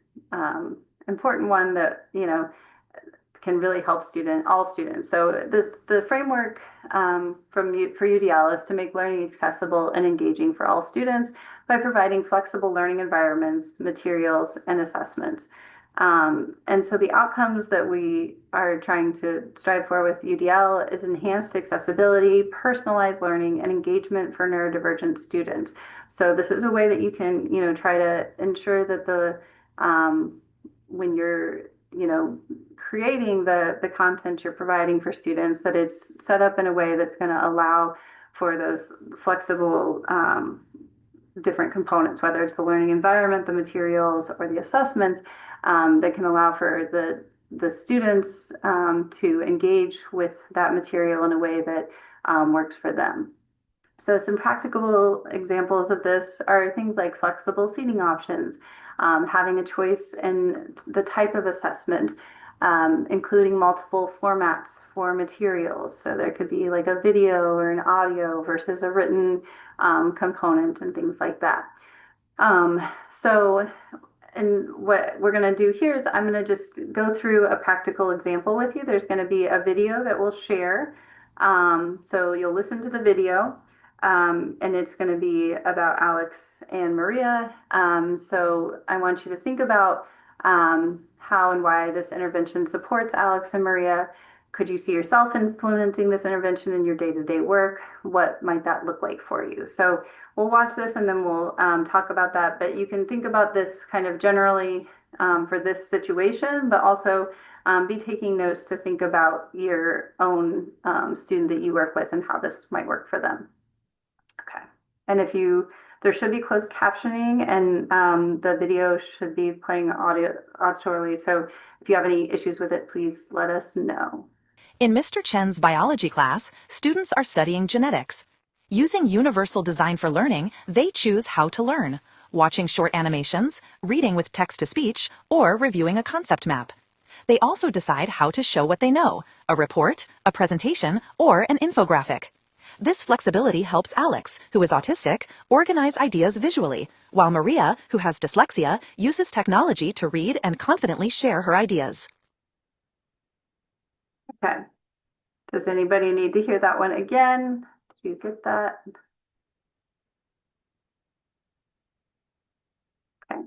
important one that, can really help all students. So the framework for UDL is to make learning accessible and engaging for all students by providing flexible learning environments, materials, and assessments. And so the outcomes that we are trying to strive for with UDL is enhanced accessibility, personalized learning, and engagement for neurodivergent students. So this is a way that you can, try to ensure that when you're, creating the content you're providing for students, that it's set up in a way that's going to allow for those flexible different components, whether it's the learning environment, the materials, or the assessments, that can allow for the students to engage with that material in a way that works for them. So some practical examples of this are things like flexible seating options, having a choice in the type of assessment, including multiple formats for materials. So there could be like a video or an audio versus a written component and things like that. So and what we're going to do here is I'm going to just go through a practical example with you. There's going to be a video that we'll share. So you'll listen to the video, and it's going to be about Alex and Maria. So I want you to think about how and why this intervention supports Alex and Maria. Could you see yourself implementing this intervention in your day-to-day work? What might that look like for you? So we'll watch this and then we'll talk about that. But you can think about this kind of generally for this situation, but also be taking notes to think about your own student that you work with and how this might work for them. Okay. And there should be closed captioning, and the video should be playing auditorily. So if you have any issues with it, please let us know. In Mr. Chen's biology class, students are studying genetics. Using universal design for learning, they choose how to learn, watching short animations, reading with text-to-speech, or reviewing a concept map. They also decide how to show what they know, a report, a presentation, or an infographic. This flexibility helps Alex, who is autistic, organize ideas visually, while Maria, who has dyslexia, uses technology to read and confidently share her ideas. Okay. Does anybody need to hear that one again? Did you get that? Okay.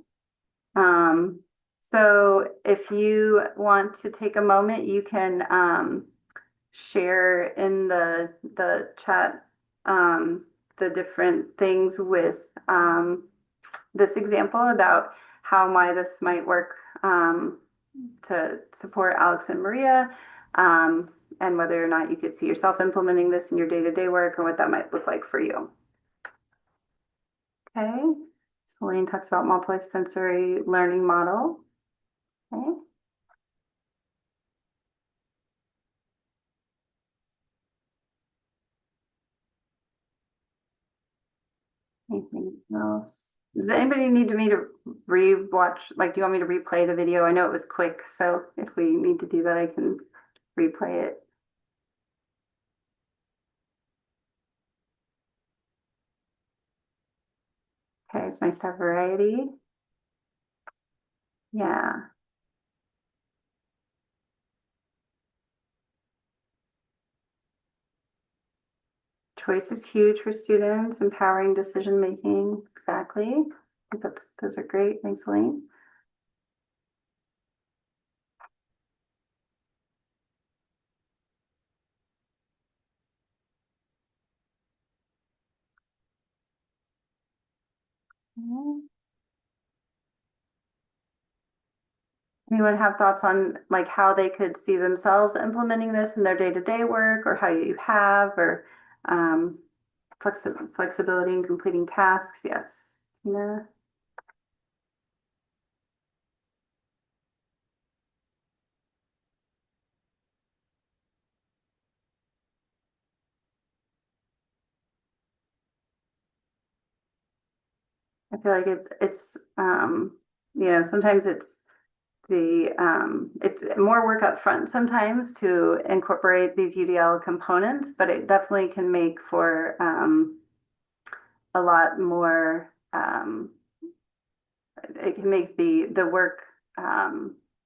So if you want to take a moment, you can share in the chat the different things with this example about how this might work to support Alex and Maria, and whether or not you could see yourself implementing this in your day-to-day work or what that might look like for you. Okay, so Lane talks about multisensory learning model. Okay. Anything else? Does anybody need me to re-watch? Like, do you want me to replay the video? I know it was quick, so if we need to do that, I can replay it. Okay, it's nice to have variety. Yeah. Choice is huge for students, empowering decision making. Exactly. I think those are great. Thanks, Elaine. Anyone have thoughts on like how they could see themselves implementing this in their day-to-day work, or how you have, or flexibility in completing tasks? Yes, Tina. I feel like it's sometimes it's more work up front sometimes to incorporate these UDL components, but it definitely can make for a lot more. It can make the work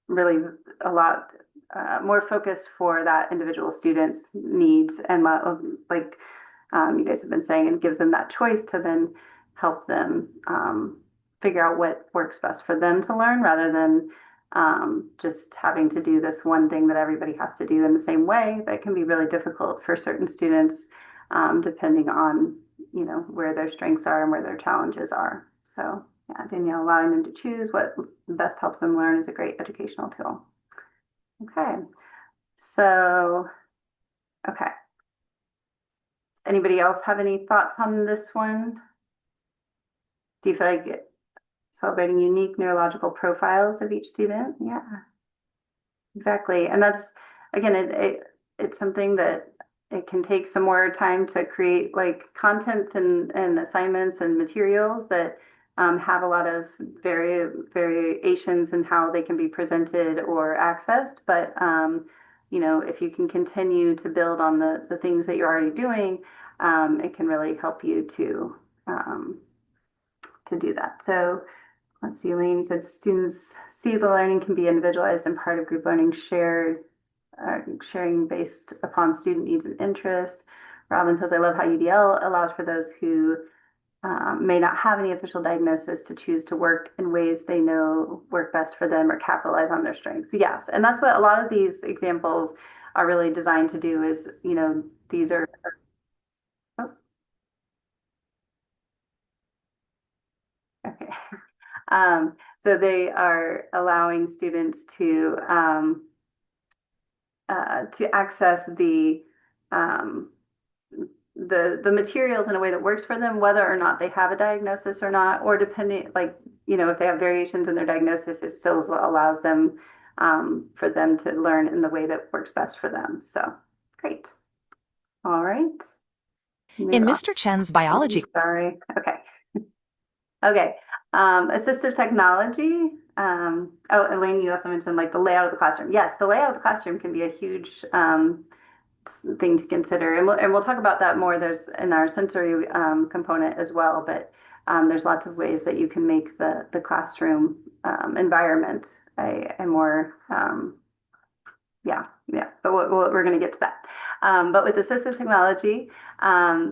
really a lot more focused for that individual student's needs, and like you guys have been saying, it gives them that choice to then help them figure out what works best for them to learn, rather than just having to do this one thing that everybody has to do in the same way. That can be really difficult for certain students, depending on where their strengths are and where their challenges are. So yeah, Danielle, allowing them to choose what best helps them learn is a great educational tool. Okay, so, okay. Does anybody else have any thoughts on this one? Do you feel like celebrating unique neurological profiles of each student? Yeah, exactly. And that's, again, it's something that it can take some more time to create like content and assignments and materials that have a lot of variations in how they can be presented or accessed. But you know, if you can continue to build on the things that you're already doing, it can really help you to do that. So let's see, Elaine, you said students see the learning can be individualized and part of group learning sharing based upon student needs and interest. Robin says, I love how UDL allows for those who may not have any official diagnosis to choose to work in ways they know work best for them or capitalize on their strengths. Yes, and that's what a lot of these examples are really designed to do is, you know, these are, oh, okay. So they are allowing students to access um, the materials in a way that works for them, whether or not they have a diagnosis or not, or depending, like, you know, if they have variations in their diagnosis, it still allows them for them to learn in the way that works best for them. So great. All right. Move In on. Mr. Chen's I'm biology sorry. Okay. Okay. Assistive technology. Oh, Elaine, you also mentioned like the layout of the classroom. Yes, the layout of the classroom can be a huge thing to consider, and we'll talk about that more. There's in our sensory component as well, but there's lots of ways that you can make the classroom environment a more yeah, but we're going to get to that. But with assistive technology,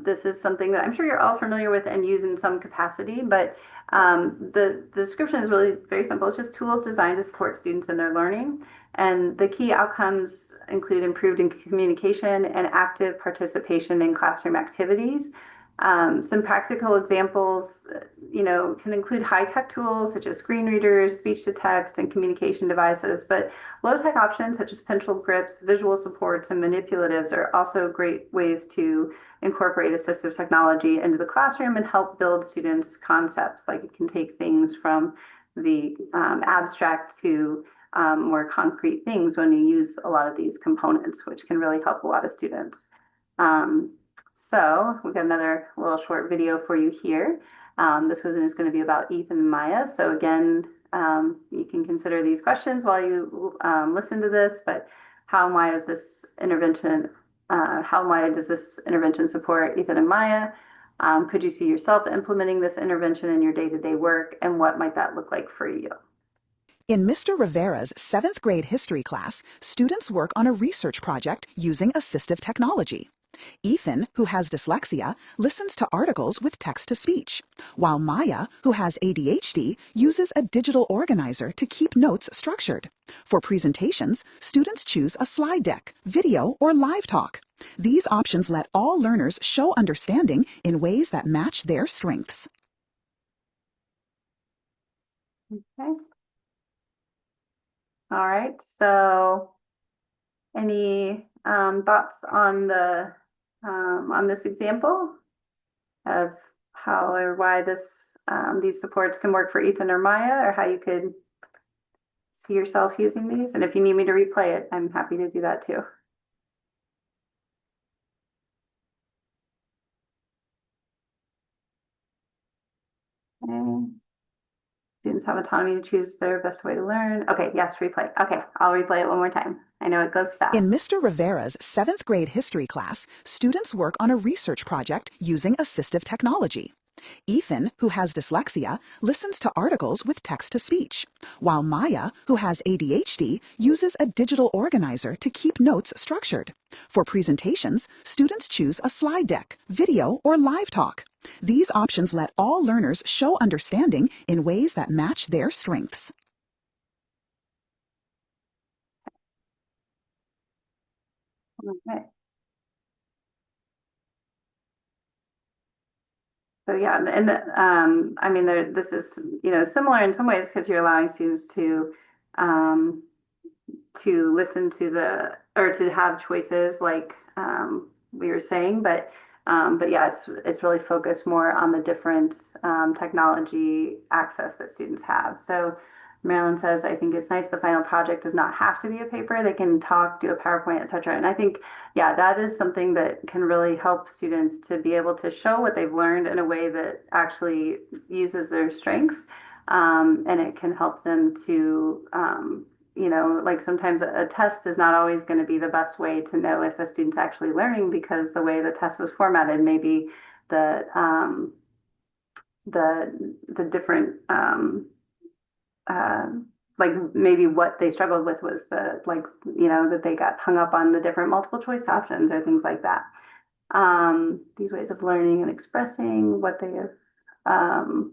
this is something that I'm sure you're all familiar with and use in some capacity, but the description is really very simple. It's just tools designed to support students in their learning. And the key outcomes include improved in communication and active participation in classroom activities. Some practical examples, you know, can include high-tech tools such as screen readers, speech-to-text, and communication devices, but low-tech options such as pencil grips, visual supports, and manipulatives are also great ways to incorporate assistive technology into the classroom and help build students' concepts. Like it can take things from the abstract to more concrete things when you use a lot of these components, which can really help a lot of students. So we've got another little short video for you here. This one is going to be about Ethan and Maya. So again, you can consider these questions while you listen to this, but how Maya is this intervention, how Maya does this intervention support Ethan and Maya? Could you see yourself implementing this intervention in your day-to-day work, and what might that look like for you? In Mr. Rivera's 7th grade history class, students work on a research project using assistive technology. Ethan, who has dyslexia, listens to articles with text-to-speech, while Maya, who has ADHD, uses a digital organizer to keep notes structured. For presentations, students choose a slide deck, video, or live talk. These options let all learners show understanding in ways that match their strengths. Okay. All right. So any thoughts on the on this example of how or why this these supports can work for Ethan or Maya, or how you could see yourself using these? And if you need me to replay it, I'm happy to do that too. Okay. Students have autonomy to choose their best way to learn. Okay, yes, replay. Okay, I'll replay it one more time. I know it goes In fast. Mr. Rivera's 7th grade history class, students work on a research project using assistive technology. Ethan, who has dyslexia, listens to articles with text-to-speech, while Maya, who has ADHD, uses a digital organizer to keep notes structured. For presentations, students choose a slide deck, video, or live talk. These options let all learners show understanding in ways that match their strengths. Okay. So yeah, and I mean, this is, you know, similar in some ways because you're allowing students to um, to listen to or to have choices like we were saying, but yeah, it's really focused more on the different technology access that students have. So Marilyn says, I think it's nice the final project does not have to be a paper. They can talk, do a PowerPoint, etc. And I think, yeah, that is something that can really help students to be able to show what they've learned in a way that actually uses their strengths. And it can help them to, like sometimes a test is not always going to be the best way to know if a student's actually learning, because the way the test was formatted, maybe the the different uh, like maybe what they struggled with was that they got hung up on the different multiple choice options or things like that. These ways of learning and expressing what they have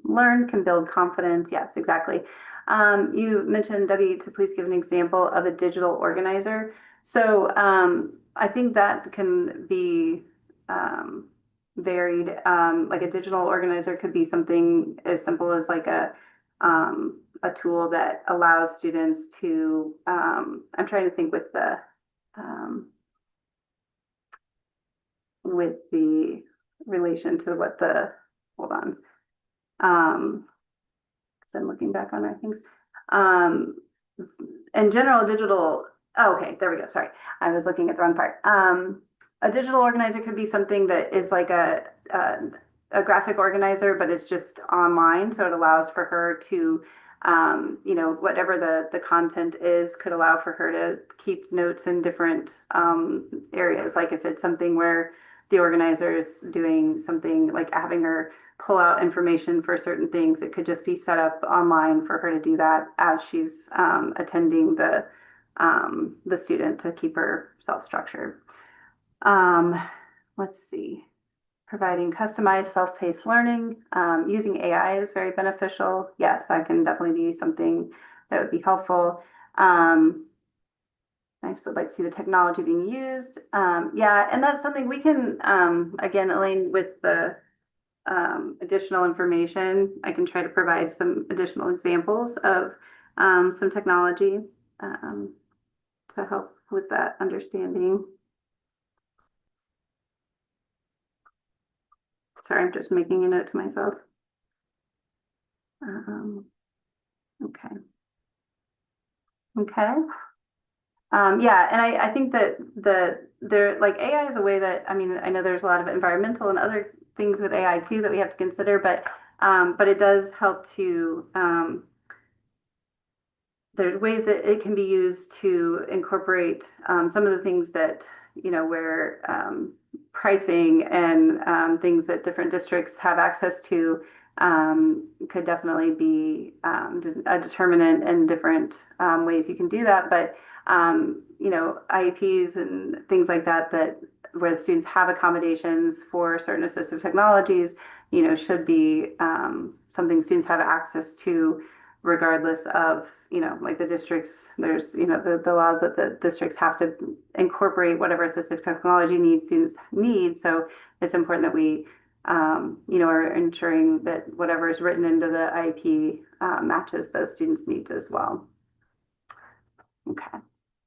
learned can build confidence. Yes, exactly. You mentioned, Debbie, to please give an example of a digital organizer. So I think that can be varied. Like a digital organizer could be something as simple as like a tool that allows students to, I'm trying to think with the relation to what the, hold on. Because I'm looking back on our things. In general, digital, oh, okay, there we go. Sorry, I was looking at the wrong part. A digital organizer could be something that is like a graphic organizer, but it's just online. So it allows for her to, whatever the content is, could allow for her to keep notes in different areas. Like if it's something where the organizer is doing something like having her pull out information for certain things, it could just be set up online for her to do that as she's attending the student to keep herself structured. Let's see. Providing customized self-paced learning. Using AI is very beneficial. Yes, that can definitely be something that would be helpful. Nice, but like to see the technology being used. Yeah, and that's something we can, again, Elaine, with the additional information, I can try to provide some additional examples of some technology to help with that understanding. Sorry, I'm just making a note to myself. Okay. Okay. Yeah, and I think that there like AI is a way that, I mean, I know there's a lot of environmental and other things with AI too that we have to consider, but it does help to there's ways that it can be used to incorporate some of the things that, where pricing and things that different districts have access to could definitely be a determinant in different ways you can do that. But, IEPs and things like that, where the students have accommodations for certain assistive technologies, should be something students have access to regardless of, like the districts, there's, the laws that the districts have to incorporate whatever assistive technology needs students need. So it's important that we, are ensuring that whatever is written into the IEP matches those students' needs as well. Okay.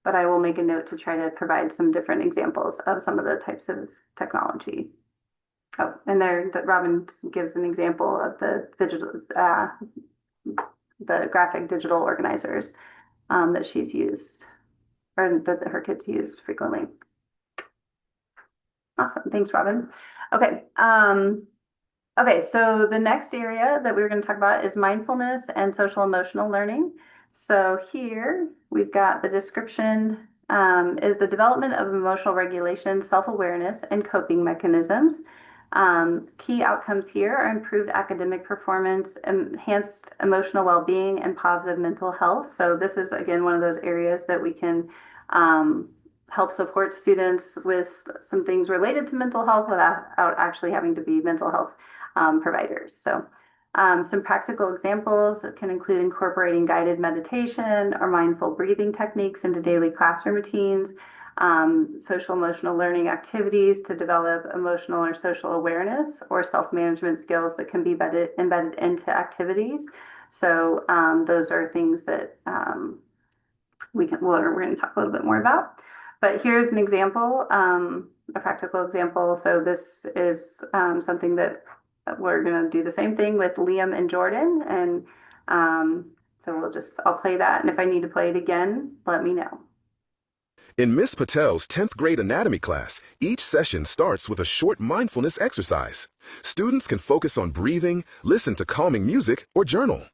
But I will make a note to try to provide some different examples of some of the types of technology. Oh, and there, Robin gives an example of the digital, the graphic digital organizers that she's used, or that her kids used frequently. Awesome, thanks, Robin. Okay, okay, so the next area that we're going to talk about is mindfulness and social emotional learning. So here we've got the description is the development of emotional regulation, self-awareness, and coping mechanisms. Key outcomes here are improved academic performance, enhanced emotional well-being, and positive mental health. So this is, again, one of those areas that we can help support students with some things related to mental health without actually having to be mental health providers. So some practical examples that can include incorporating guided meditation or mindful breathing techniques into daily classroom routines, social emotional learning activities to develop emotional or social awareness or self-management skills that can be embedded into activities. So those are things that we're going to talk a little bit more about. But here's an example, a practical example. So this is something that we're going to do the same thing with Liam and Jordan. And so I'll play that. And if I need to play it again, let me know. In Miss Patel's 10th grade anatomy class, each session starts with a short mindfulness exercise. Students can focus on breathing, listen to calming music, or journal.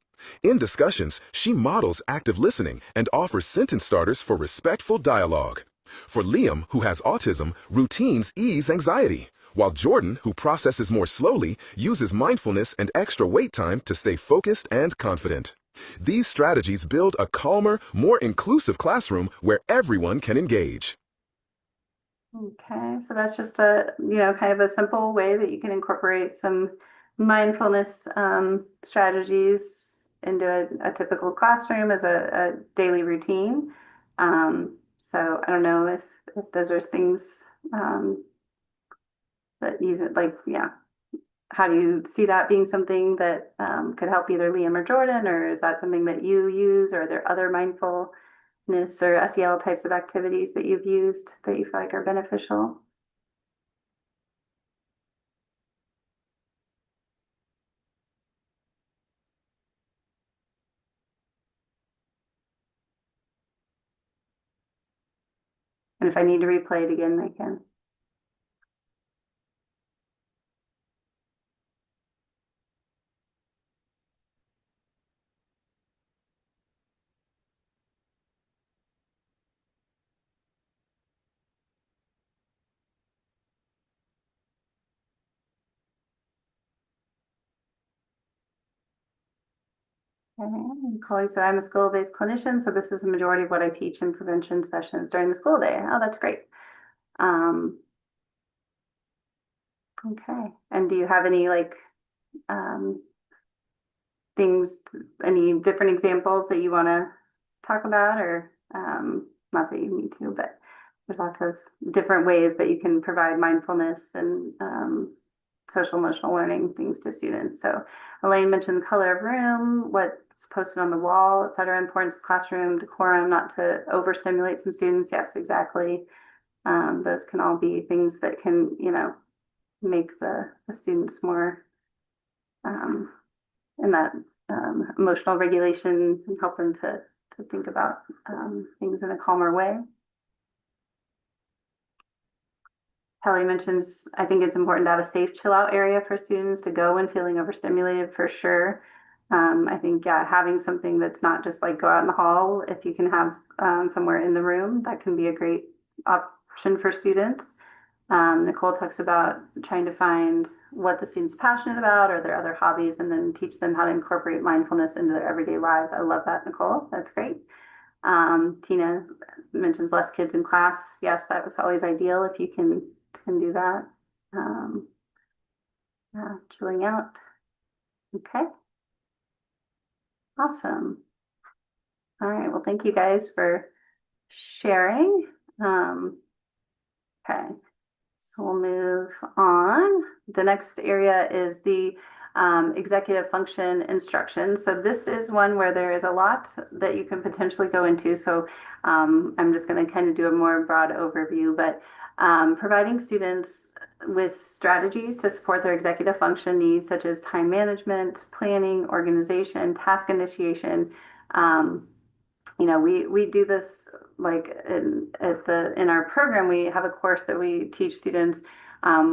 In discussions, she models active listening and offers sentence starters for respectful dialogue. For Liam, who has autism, routines ease anxiety, while Jordan, who processes more slowly, uses mindfulness and extra wait time to stay focused and confident. These strategies build a calmer, more inclusive classroom where everyone can engage. Okay, so that's just a, kind of a simple way that you can incorporate some mindfulness strategies into a typical classroom as a daily routine. So I don't know if those are things that you like, yeah. How do you see that being something that could help either Liam or Jordan, or is that something that you use, or are there other mindfulness or SEL types of activities that you've used that you feel like are beneficial? And if I need to replay it again, I can. Chloe, so I'm a school-based clinician, so this is the majority of what I teach in prevention sessions during the school day. Oh, that's great. Okay. And do you have any things, any different examples that you want to talk about, or not that you need to, but there's lots of different ways that you can provide mindfulness and social emotional learning things to students. So Elaine mentioned the color of room, what's posted on the wall, et cetera, importance of classroom decorum, not to overstimulate some students. Yes, exactly. Those can all be things that can, make the students more in that emotional regulation and help them to think about things in a calmer way. Kelly mentions, I think it's important to have a safe chill out area for students to go when feeling overstimulated for sure. I think, yeah, having something that's not just like go out in the hall, if you can have somewhere in the room, that can be a great option for students. Nicole talks about trying to find what the student's passionate about or their other hobbies, and then teach them how to incorporate mindfulness into their everyday lives. I love that, Nicole. That's great. Tina mentions less kids in class. Yes, that was always ideal if you can do that. Chilling out. Okay. Awesome. All right. Well, thank you guys for sharing. Okay. So we'll move on. The next area is the executive function instruction. So this is one where there is a lot that you can potentially go into. So I'm just going to kind of do a more broad overview, but providing students with strategies to support their executive function needs, such as time management, planning, organization, task initiation. We do this like in our program. We have a course that we teach students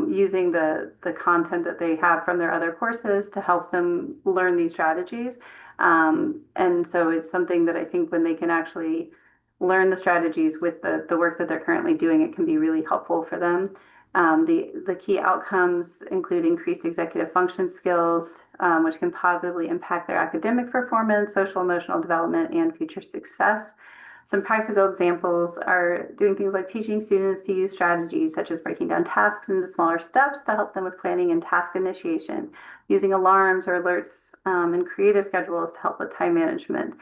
using the content that they have from their other courses to help them learn these strategies. And so it's something that I think when they can actually learn the strategies with the work that they're currently doing, it can be really helpful for them. The key outcomes include increased executive function skills, which can positively impact their academic performance, social emotional development, and future success. Some practical examples are doing things like teaching students to use strategies such as breaking down tasks into smaller steps to help them with planning and task initiation, using alarms or alerts and creative schedules to help with time management.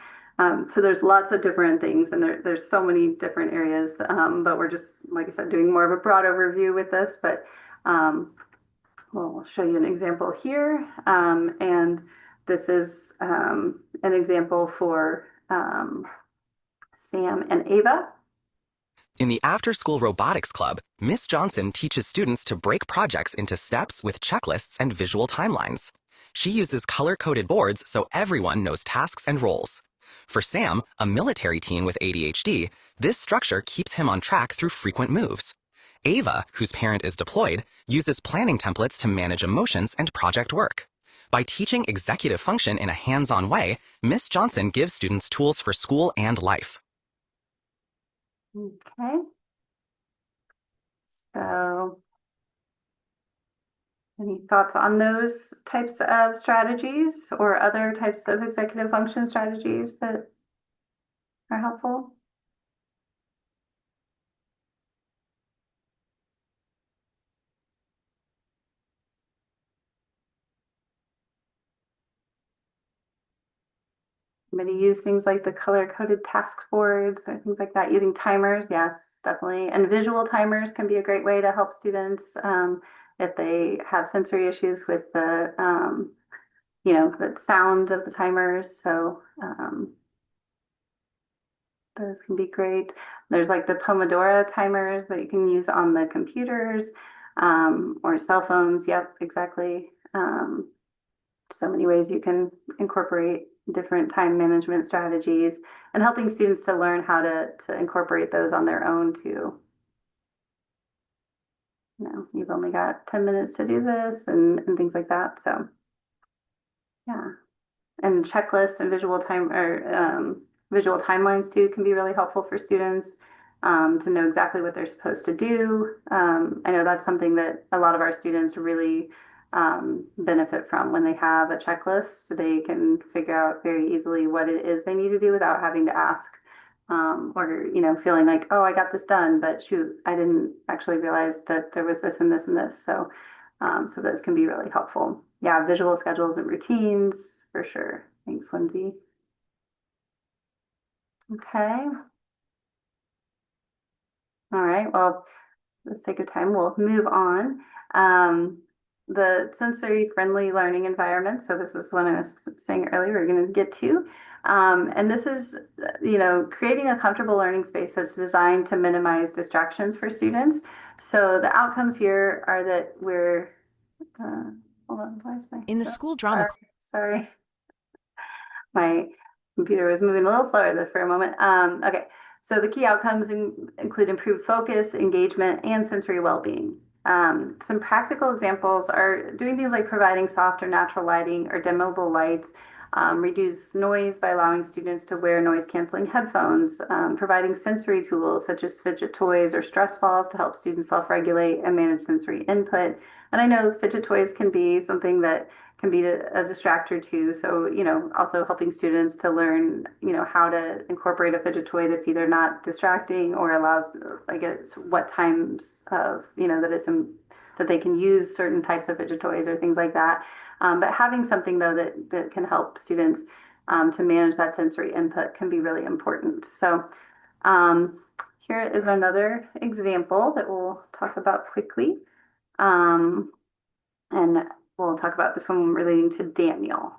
So there's lots of different things, and there's so many different areas, but we're just, like I said, doing more of a broad overview with this, but we'll show you an example here. And this is an example for Sam and Ava. In the after-school robotics club, Miss Johnson teaches students to break projects into steps with checklists and visual timelines. She uses color-coded boards so everyone knows tasks and roles. For Sam, a military teen with ADHD, this structure keeps him on track through frequent moves. Ava, whose parent is deployed, uses planning templates to manage emotions and project work. By teaching executive function in a hands-on way, Miss Johnson gives students tools for school and life. Okay. So, any thoughts on those types of strategies or other types of executive function strategies that are helpful? Maybe use things like the color-coded task boards or things like that, using timers. Yes, definitely. And visual timers can be a great way to help students if they have sensory issues with the, the sound of the timers. So those can be great. There's like the Pomodoro timers that you can use on the computers or cell phones. Yep, exactly. So many ways you can incorporate different time management strategies and helping students to learn how to incorporate those on their own too. You've only got 10 minutes to do this and things like that. So yeah. And checklists and visual timelines too can be really helpful for students to know exactly what they're supposed to do. I know that's something that a lot of our students really benefit from. When they have a checklist, they can figure out very easily what it is they need to do without having to ask or feeling like, oh, I got this done, but shoot, I didn't actually realize that there was this and this and this. So those can be really helpful. Yeah, visual schedules and routines for sure. Thanks, Lindsay. Okay. All right. Well, for the sake of time, we'll move on. The sensory friendly learning environment. So this is one I was saying earlier, we're going to get to. And this is, creating a comfortable learning space that's designed to minimize distractions for students. So the outcomes here are that we're, hold on, why is my, In the school drama sorry. My computer was moving a little slower there for a moment. Okay, so the key outcomes include improved focus, engagement, and sensory well-being. Some practical examples are doing things like providing soft or natural lighting or dimmable lights, reduce noise by allowing students to wear noise-canceling headphones, providing sensory tools such as fidget toys or stress balls to help students self-regulate and manage sensory input. And I know fidget toys can be something that can be a distractor too. So, also helping students to learn, how to incorporate a fidget toy that's either not distracting or allows, like, it's what times of, that they can use certain types of fidget toys or things like that. But having something though that can help students to manage that sensory input can be really important. So here is another example that we'll talk about quickly. And we'll talk about this one relating to Daniel.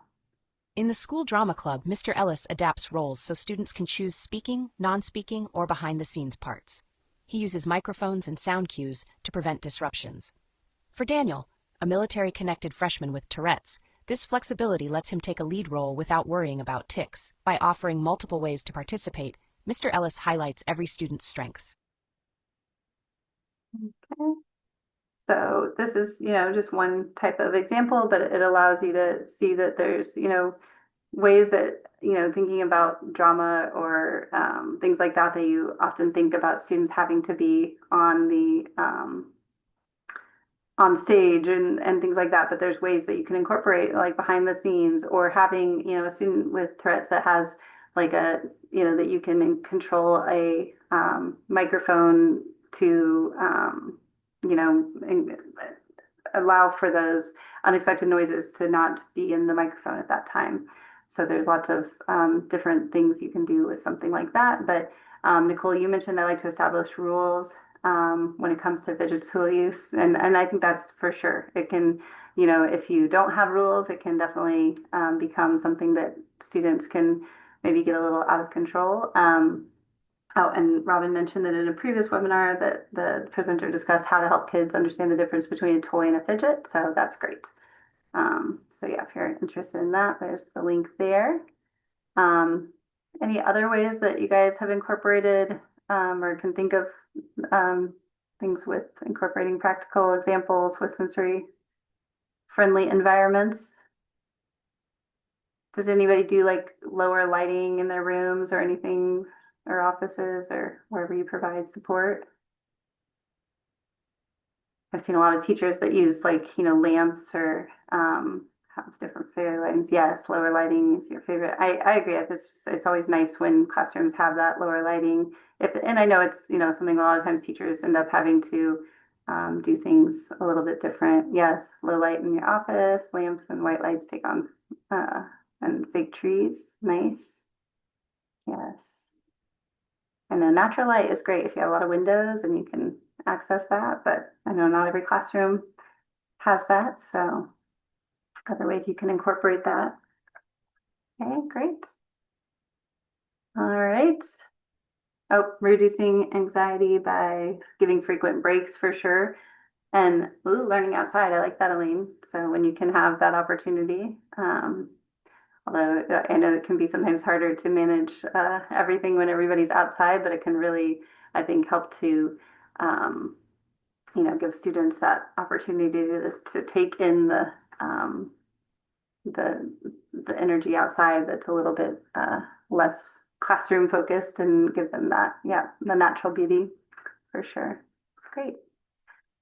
In the school drama club, Mr. Ellis adapts roles so students can choose speaking, non-speaking, or behind-the-scenes parts. He uses microphones and sound cues to prevent disruptions. For Daniel, a military-connected freshman with Tourette's, this flexibility lets him take a lead role without worrying about tics. By offering multiple ways to participate, Mr. Ellis highlights every student's strengths. Okay. So this is, just one type of example, but it allows you to see that there's, ways that, thinking about drama or things like that, that you often think about students having to be on stage and things like that. But there's ways that you can incorporate like behind the scenes or having, a student with Tourette's that has like that you can control a microphone to, allow for those unexpected noises to not be in the microphone at that time. So there's lots of different things you can do with something like that. But Nicole, you mentioned I like to establish rules when it comes to digital use. And I think that's for sure. It can, if you don't have rules, it can definitely become something that students can maybe get a little out of control. Oh, and Robin mentioned that in a previous webinar that the presenter discussed how to help kids understand the difference between a toy and a fidget. So that's great. So yeah, if you're interested in that, there's the link there. Any other ways that you guys have incorporated or can think of things with incorporating practical examples with sensory friendly environments? Does anybody do like lower lighting in their rooms or anything, or offices or wherever you provide support? I've seen a lot of teachers that use like, lamps or have different favorite lightings. Yes, lower lighting is your favorite. I agree. It's always nice when classrooms have that lower lighting. And I know it's, something a lot of times teachers end up having to do things a little bit different. Yes, low light in your office, lamps and white lights take on, and fake trees. Nice. Yes. And then natural light is great if you have a lot of windows and you can access that, but I know not every classroom has that, so other ways you can incorporate that. Okay, great. All right. Oh, reducing anxiety by giving frequent breaks for sure. And learning outside, I like that, Elaine. So when you can have that opportunity, although I know it can be sometimes harder to manage everything when everybody's outside, but it can really, I think, help to give students that opportunity to take in the the energy outside that's a little bit less classroom focused and give them that, yeah, the natural beauty for sure. Great.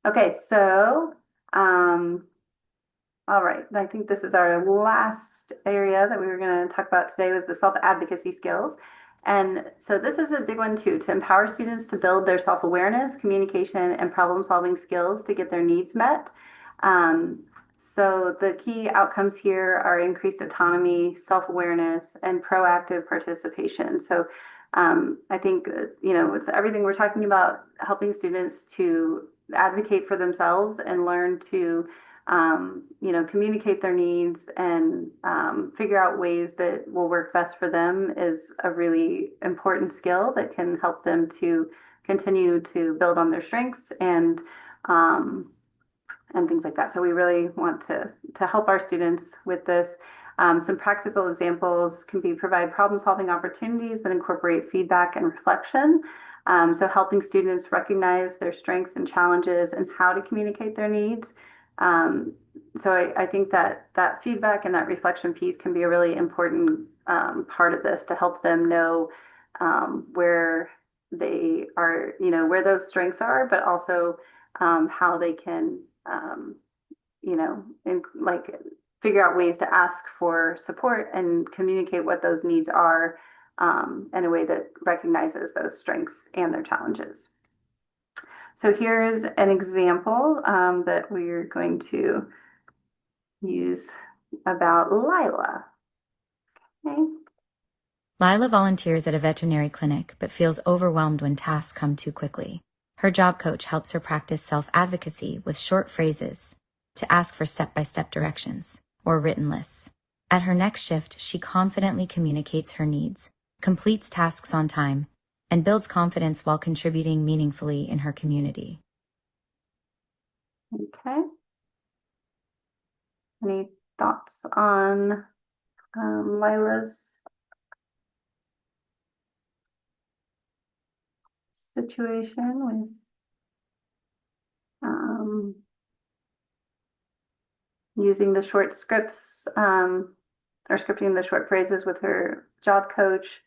Okay, so all right, I think this is our last area that we were going to talk about today was the self-advocacy skills. And so this is a big one too, to empower students to build their self-awareness, communication, and problem-solving skills to get their needs met. So the key outcomes here are increased autonomy, self-awareness, and proactive participation. So I think, with everything we're talking about, helping students to advocate for themselves and learn to communicate their needs and figure out ways that will work best for them is a really important skill that can help them to continue to build on their strengths and things like that. So we really want to help our students with this. Some practical examples can be provide problem-solving opportunities that incorporate feedback and reflection. So helping students recognize their strengths and challenges and how to communicate their needs. So I think that feedback and that reflection piece can be a really important part of this to help them know where they are, where those strengths are, but also how they can, figure out ways to ask for support and communicate what those needs are in a way that recognizes those strengths and their challenges. So here's an example that we're going to use about Lila. Okay. Lila volunteers at a veterinary clinic but feels overwhelmed when tasks come too quickly. Her job coach helps her practice self-advocacy with short phrases to ask for step-by-step directions or written lists. At her next shift, she confidently communicates her needs, completes tasks on time, and builds confidence while contributing meaningfully in her community. Okay. Any thoughts on Lila's situation with using the short scripts or scripting the short phrases with her job coach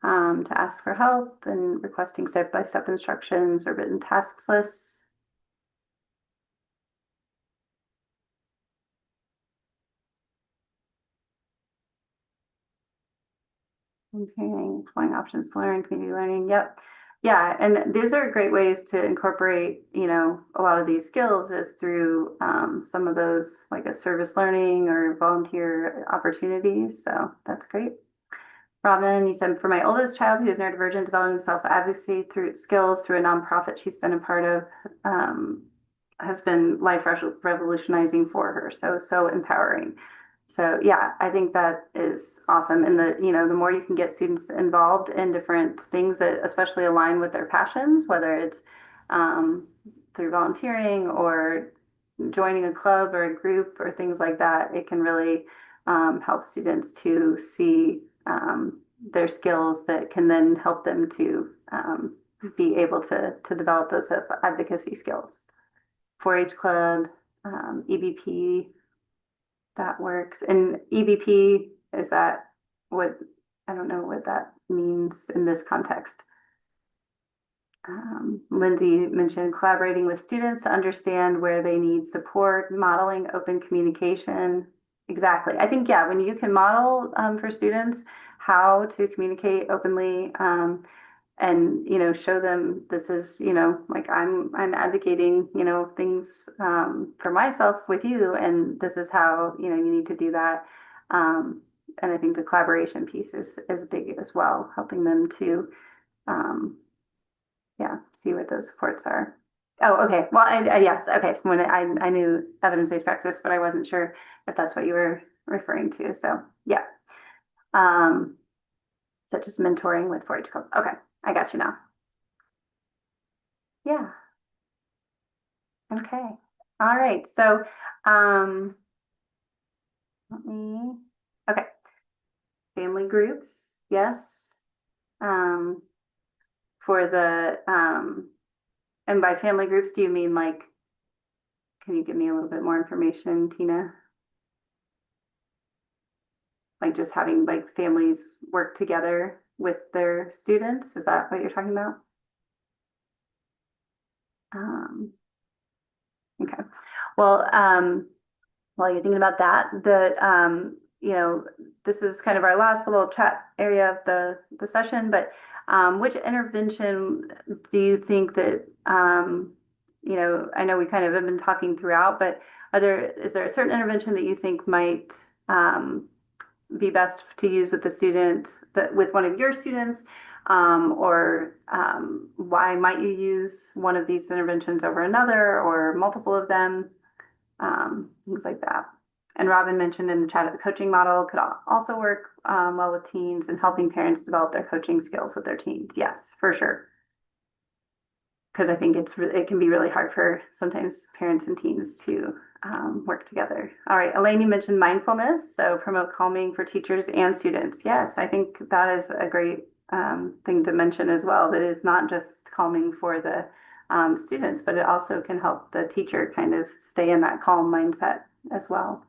to ask for help and requesting step-by-step instructions or written tasks lists? Okay, exploring options to learn, community learning. Yep. Yeah, and these are great ways to incorporate, a lot of these skills is through some of those like a service learning or volunteer opportunities. So that's great. Robin, you said for my oldest child who is neurodivergent, developing self-advocacy through skills through a nonprofit she's been a part of has been life revolutionizing for her. So empowering. So yeah, I think that is awesome. And the more you can get students involved in different things that especially align with their passions, whether it's through volunteering or joining a club or a group or things like that, it can really help students to see their skills that can then help them to be able to develop those advocacy skills. 4-H club, EBP, that works. And EBP, is that what, I don't know what that means in this context. Lindsay mentioned collaborating with students to understand where they need support, modeling open communication. Exactly. I think, yeah, when you can model for students how to communicate openly, and show them this is like I'm advocating things for myself with you, and this is how you need to do that. And I think the collaboration piece is big as well, helping them to yeah, see what those supports are. Oh, okay. Well, yes, okay. When I knew evidence-based practice, but I wasn't sure if that's what you were referring to. So yeah, such as mentoring with 4-H club. Okay, I got you now. Yeah. Okay. All right. So, let me, okay. Family groups. Yes. For the, and by family groups, do you mean like, can you give me a little bit more information, Tina? Like just having like families work together with their students? Is that what you're talking about? Okay. Well, while you're thinking about that, this is kind of our last little chat area of the session, but which intervention do you think that, I know we kind of have been talking throughout, but is there a certain intervention that you think might be best to use with the student, with one of your students, or why might you use one of these interventions over another or multiple of them? Things like that. And Robin mentioned in the chat that the coaching model could also work well with teens and helping parents develop their coaching skills with their teens. Yes, for sure. Because I think it can be really hard for sometimes parents and teens to work together. All right, Elaine, you mentioned mindfulness, so promote calming for teachers and students. Yes, I think that is a great thing to mention as well. That is not just calming for the students, but it also can help the teacher kind of stay in that calm mindset as well.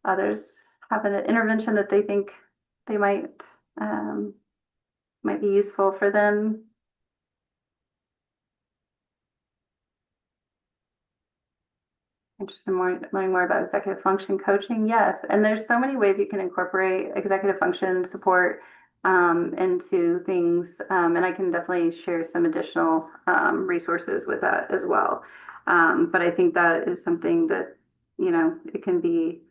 Others have an intervention that they think they might be useful for them. Interested in learning more about executive function coaching? Yes, and there's so many ways you can incorporate executive function support into things, and I can definitely share some additional resources with that as well. But I think that is something that it can be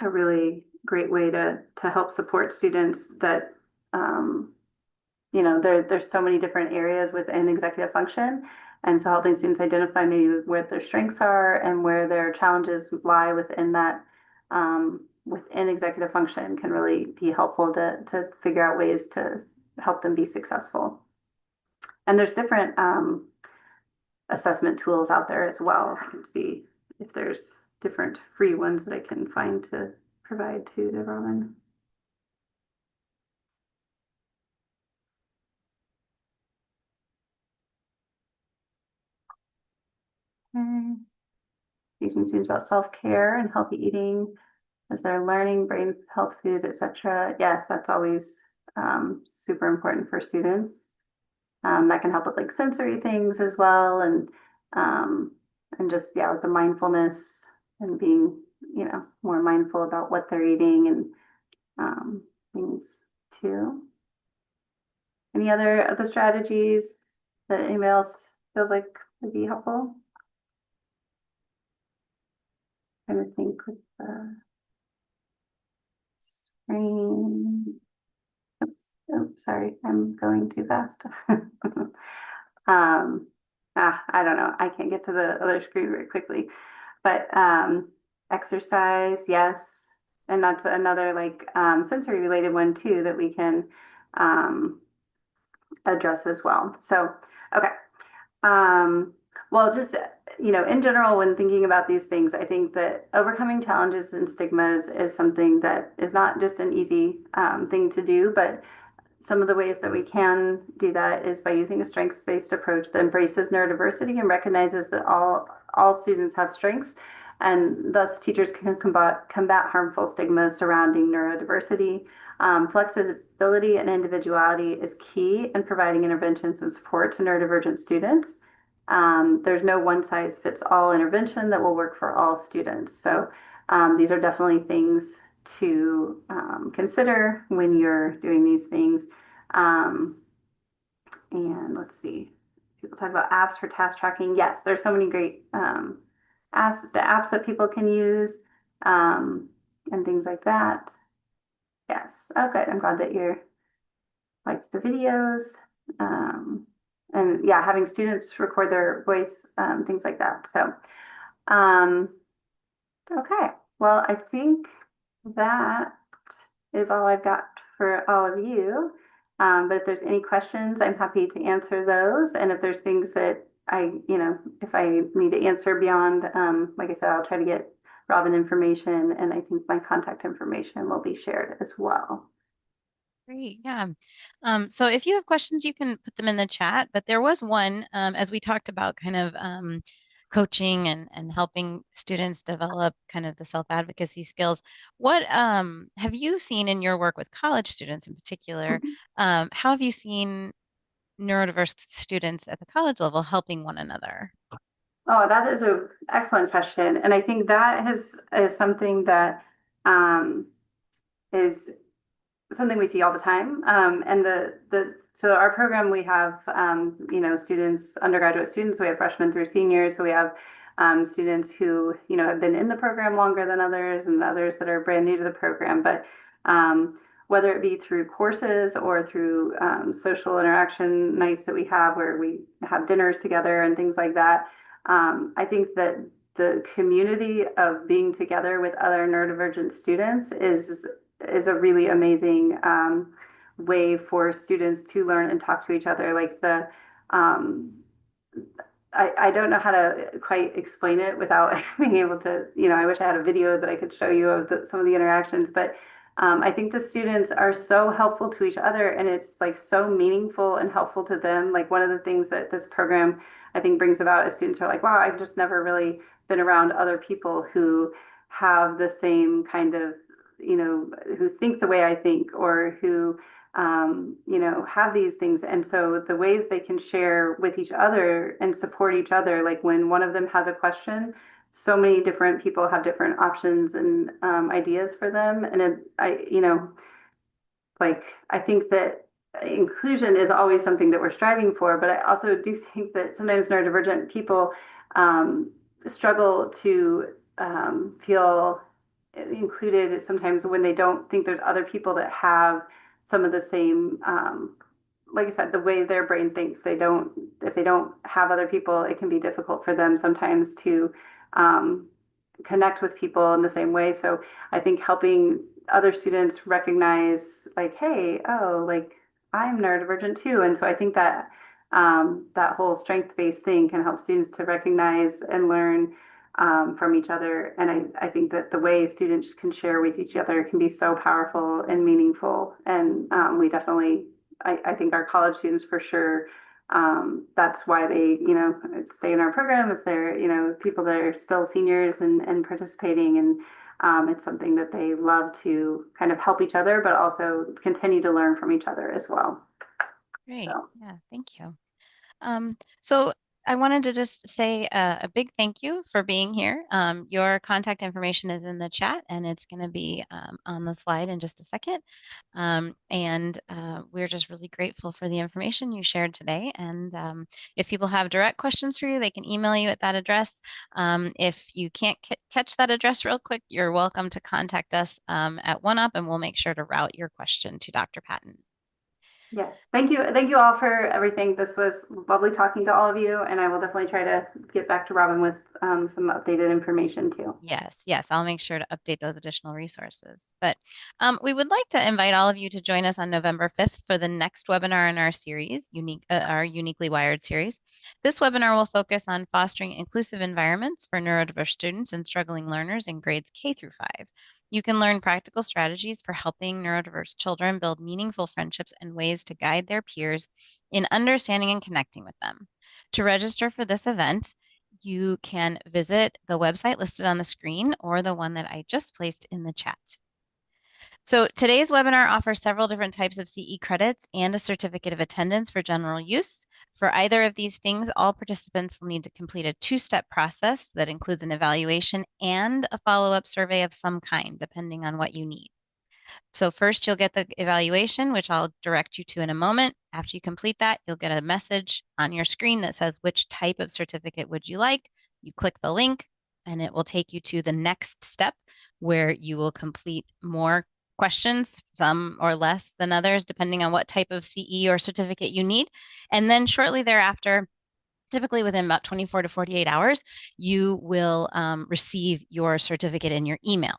a really great way to help support students that there's so many different areas within executive function. And so helping students identify maybe where their strengths are and where their challenges lie within that, within executive function can really be helpful to figure out ways to help them be successful. And there's different assessment tools out there as well. I can see if there's different free ones that I can find to provide to Robin. Teaching students about self-care and healthy eating as they're learning, brain health, food, etc. Yes, that's always super important for students. That can help with like sensory things as well, and just with the mindfulness and being more mindful about what they're eating and things too. Any other of the strategies that anybody else feels like would be helpful? I would think with the screen. Oops, sorry, I'm going too fast. I don't know. I can't get to the other screen very quickly. But exercise, yes. And that's another like sensory related one too that we can address as well. So, okay. Well, just, in general, when thinking about these things, I think that overcoming challenges and stigmas is something that is not just an easy thing to do, but some of the ways that we can do that is by using a strengths-based approach that embraces neurodiversity and recognizes that all students have strengths, and thus teachers can combat harmful stigmas surrounding neurodiversity. Flexibility and individuality is key in providing interventions and support to neurodivergent students. There's no one size fits all intervention that will work for all students. So these are definitely things to consider when you're doing these things. And let's see, people talk about apps for task tracking. Yes, there's so many great apps that people can use and things like that. Yes. Oh, good. I'm glad that you're liked the videos. And yeah, having students record their voice, things like that. So, okay. Well, I think that is all I've got for all of you. But if there's any questions, I'm happy to answer those. And if there's things that if I need to answer beyond, like I said, I'll try to get Robin information, and I think my contact information will be shared as well. Great. Yeah. So if you have questions, you can put them in the chat, but there was one, as we talked about kind of coaching and helping students develop kind of the self-advocacy skills. What have you seen in your work with college students in particular? How have you seen neurodiverse students at the college level helping one another? Oh, that is an excellent question. And I think that is something that is something we see all the time. And so our program, we have, students, undergraduate students, we have freshmen through seniors. So we have students who, have been in the program longer than others, and others that are brand new to the program. But whether it be through courses or through social interaction nights that we have where we have dinners together and things like that, I think that the community of being together with other neurodivergent students is a really amazing way for students to learn and talk to each other. Like I don't know how to quite explain it without being able to, I wish I had a video that I could show you of some of the interactions, but I think the students are so helpful to each other, and it's like so meaningful and helpful to them. Like one of the things that this program I think brings about is students are like, wow, I've just never really been around other people who have the same kind of, who think the way I think, or who have these things. And so the ways they can share with each other and support each other, like when one of them has a question, so many different people have different options and ideas for them. And I think that inclusion is always something that we're striving for, but I also do think that sometimes neurodivergent people struggle to feel included sometimes when they don't think there's other people that have some of the same like I said, the way their brain thinks, if they don't have other people, it can be difficult for them sometimes to connect with people in the same way. So I think helping other students recognize like, hey, oh, like I'm neurodivergent too. And so I think that that whole strength-based thing can help students to recognize and learn from each other. And I think that the way students can share with each other can be so powerful and meaningful. And we definitely, I think our college students for sure, that's why they, stay in our program if they're, people that are still seniors and participating. And it's something that they love to kind of help each other, but also continue to learn from each other as well. Great. So. Yeah, thank you. So I wanted to just say a big thank you for being here. Your contact information is in the chat, and it's going to be on the slide in just a second. We're just really grateful for the information you shared today. And if people have direct questions for you, they can email you at that address. If you can't catch that address real quick, you're welcome to contact us at OneUp, and we'll make sure to route your question to Dr. Patton. Yes. Thank you. Thank you all for everything. This was lovely talking to all of you, and I will definitely try to get back to Robin with some updated information too. Yes, yes, I'll make sure to update those additional resources. But we would like to invite all of you to join us on November 5th for the next webinar in our series, our Uniquely Wired series. This webinar will focus on fostering inclusive environments for neurodiverse students and struggling learners in grades K through 5. You can learn practical strategies for helping neurodiverse children build meaningful friendships and ways to guide their peers in understanding and connecting with them. To register for this event, you can visit the website listed on the screen or the one that I just placed in the chat. So today's webinar offers several different types of CE credits and a certificate of attendance for general use. For either of these things, all participants will need to complete a two-step process that includes an evaluation and a follow-up survey of some kind, depending on what you need. So first you'll get the evaluation, which I'll direct you to in a moment. After you complete that, you'll get a message on your screen that says which type of certificate would you like. You click the link and it will take you to the next step where you will complete more questions, some or less than others, depending on what type of CE or certificate you need. And then shortly thereafter, typically within about 24 to 48 hours, you will receive your certificate in your email.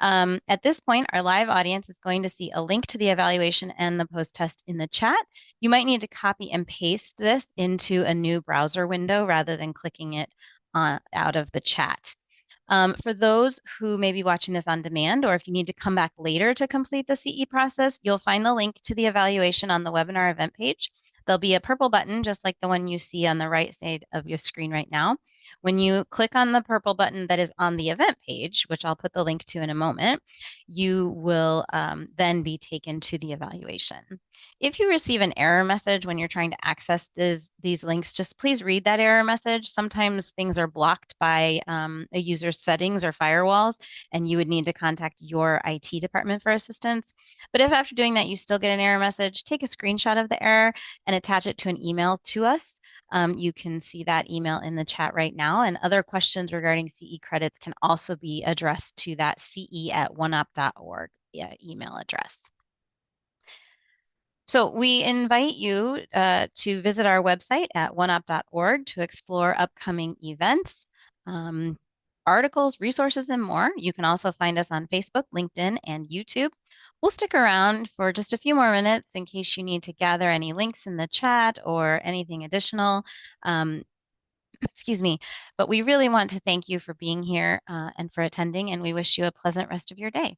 At this point, our live audience is going to see a link to the evaluation and the post-test in the chat. You might need to copy and paste this into a new browser window rather than clicking it out of the chat. For those who may be watching this on demand, or if you need to come back later to complete the CE process, you'll find the link to the evaluation on the webinar event page. There'll be a purple button, just like the one you see on the right side of your screen right now. When you click on the purple button that is on the event page, which I'll put the link to in a moment, you will then be taken to the evaluation. If you receive an error message when you're trying to access these links, just please read that error message. Sometimes things are blocked by a user's settings or firewalls, and you would need to contact your IT department for assistance. But if after doing that you still get an error message, take a screenshot of the error and attach it to an email to us. You can see that email in the chat right now, and other questions regarding CE credits can also be addressed to that ce@oneop.org email address. So we invite you to visit our website at oneop.org to explore upcoming events, articles, resources, and more. You can also find us on Facebook, LinkedIn, and YouTube. We'll stick around for just a few more minutes in case you need to gather any links in the chat or anything additional. Excuse me, but we really want to thank you for being here and for attending, and we wish you a pleasant rest of your day.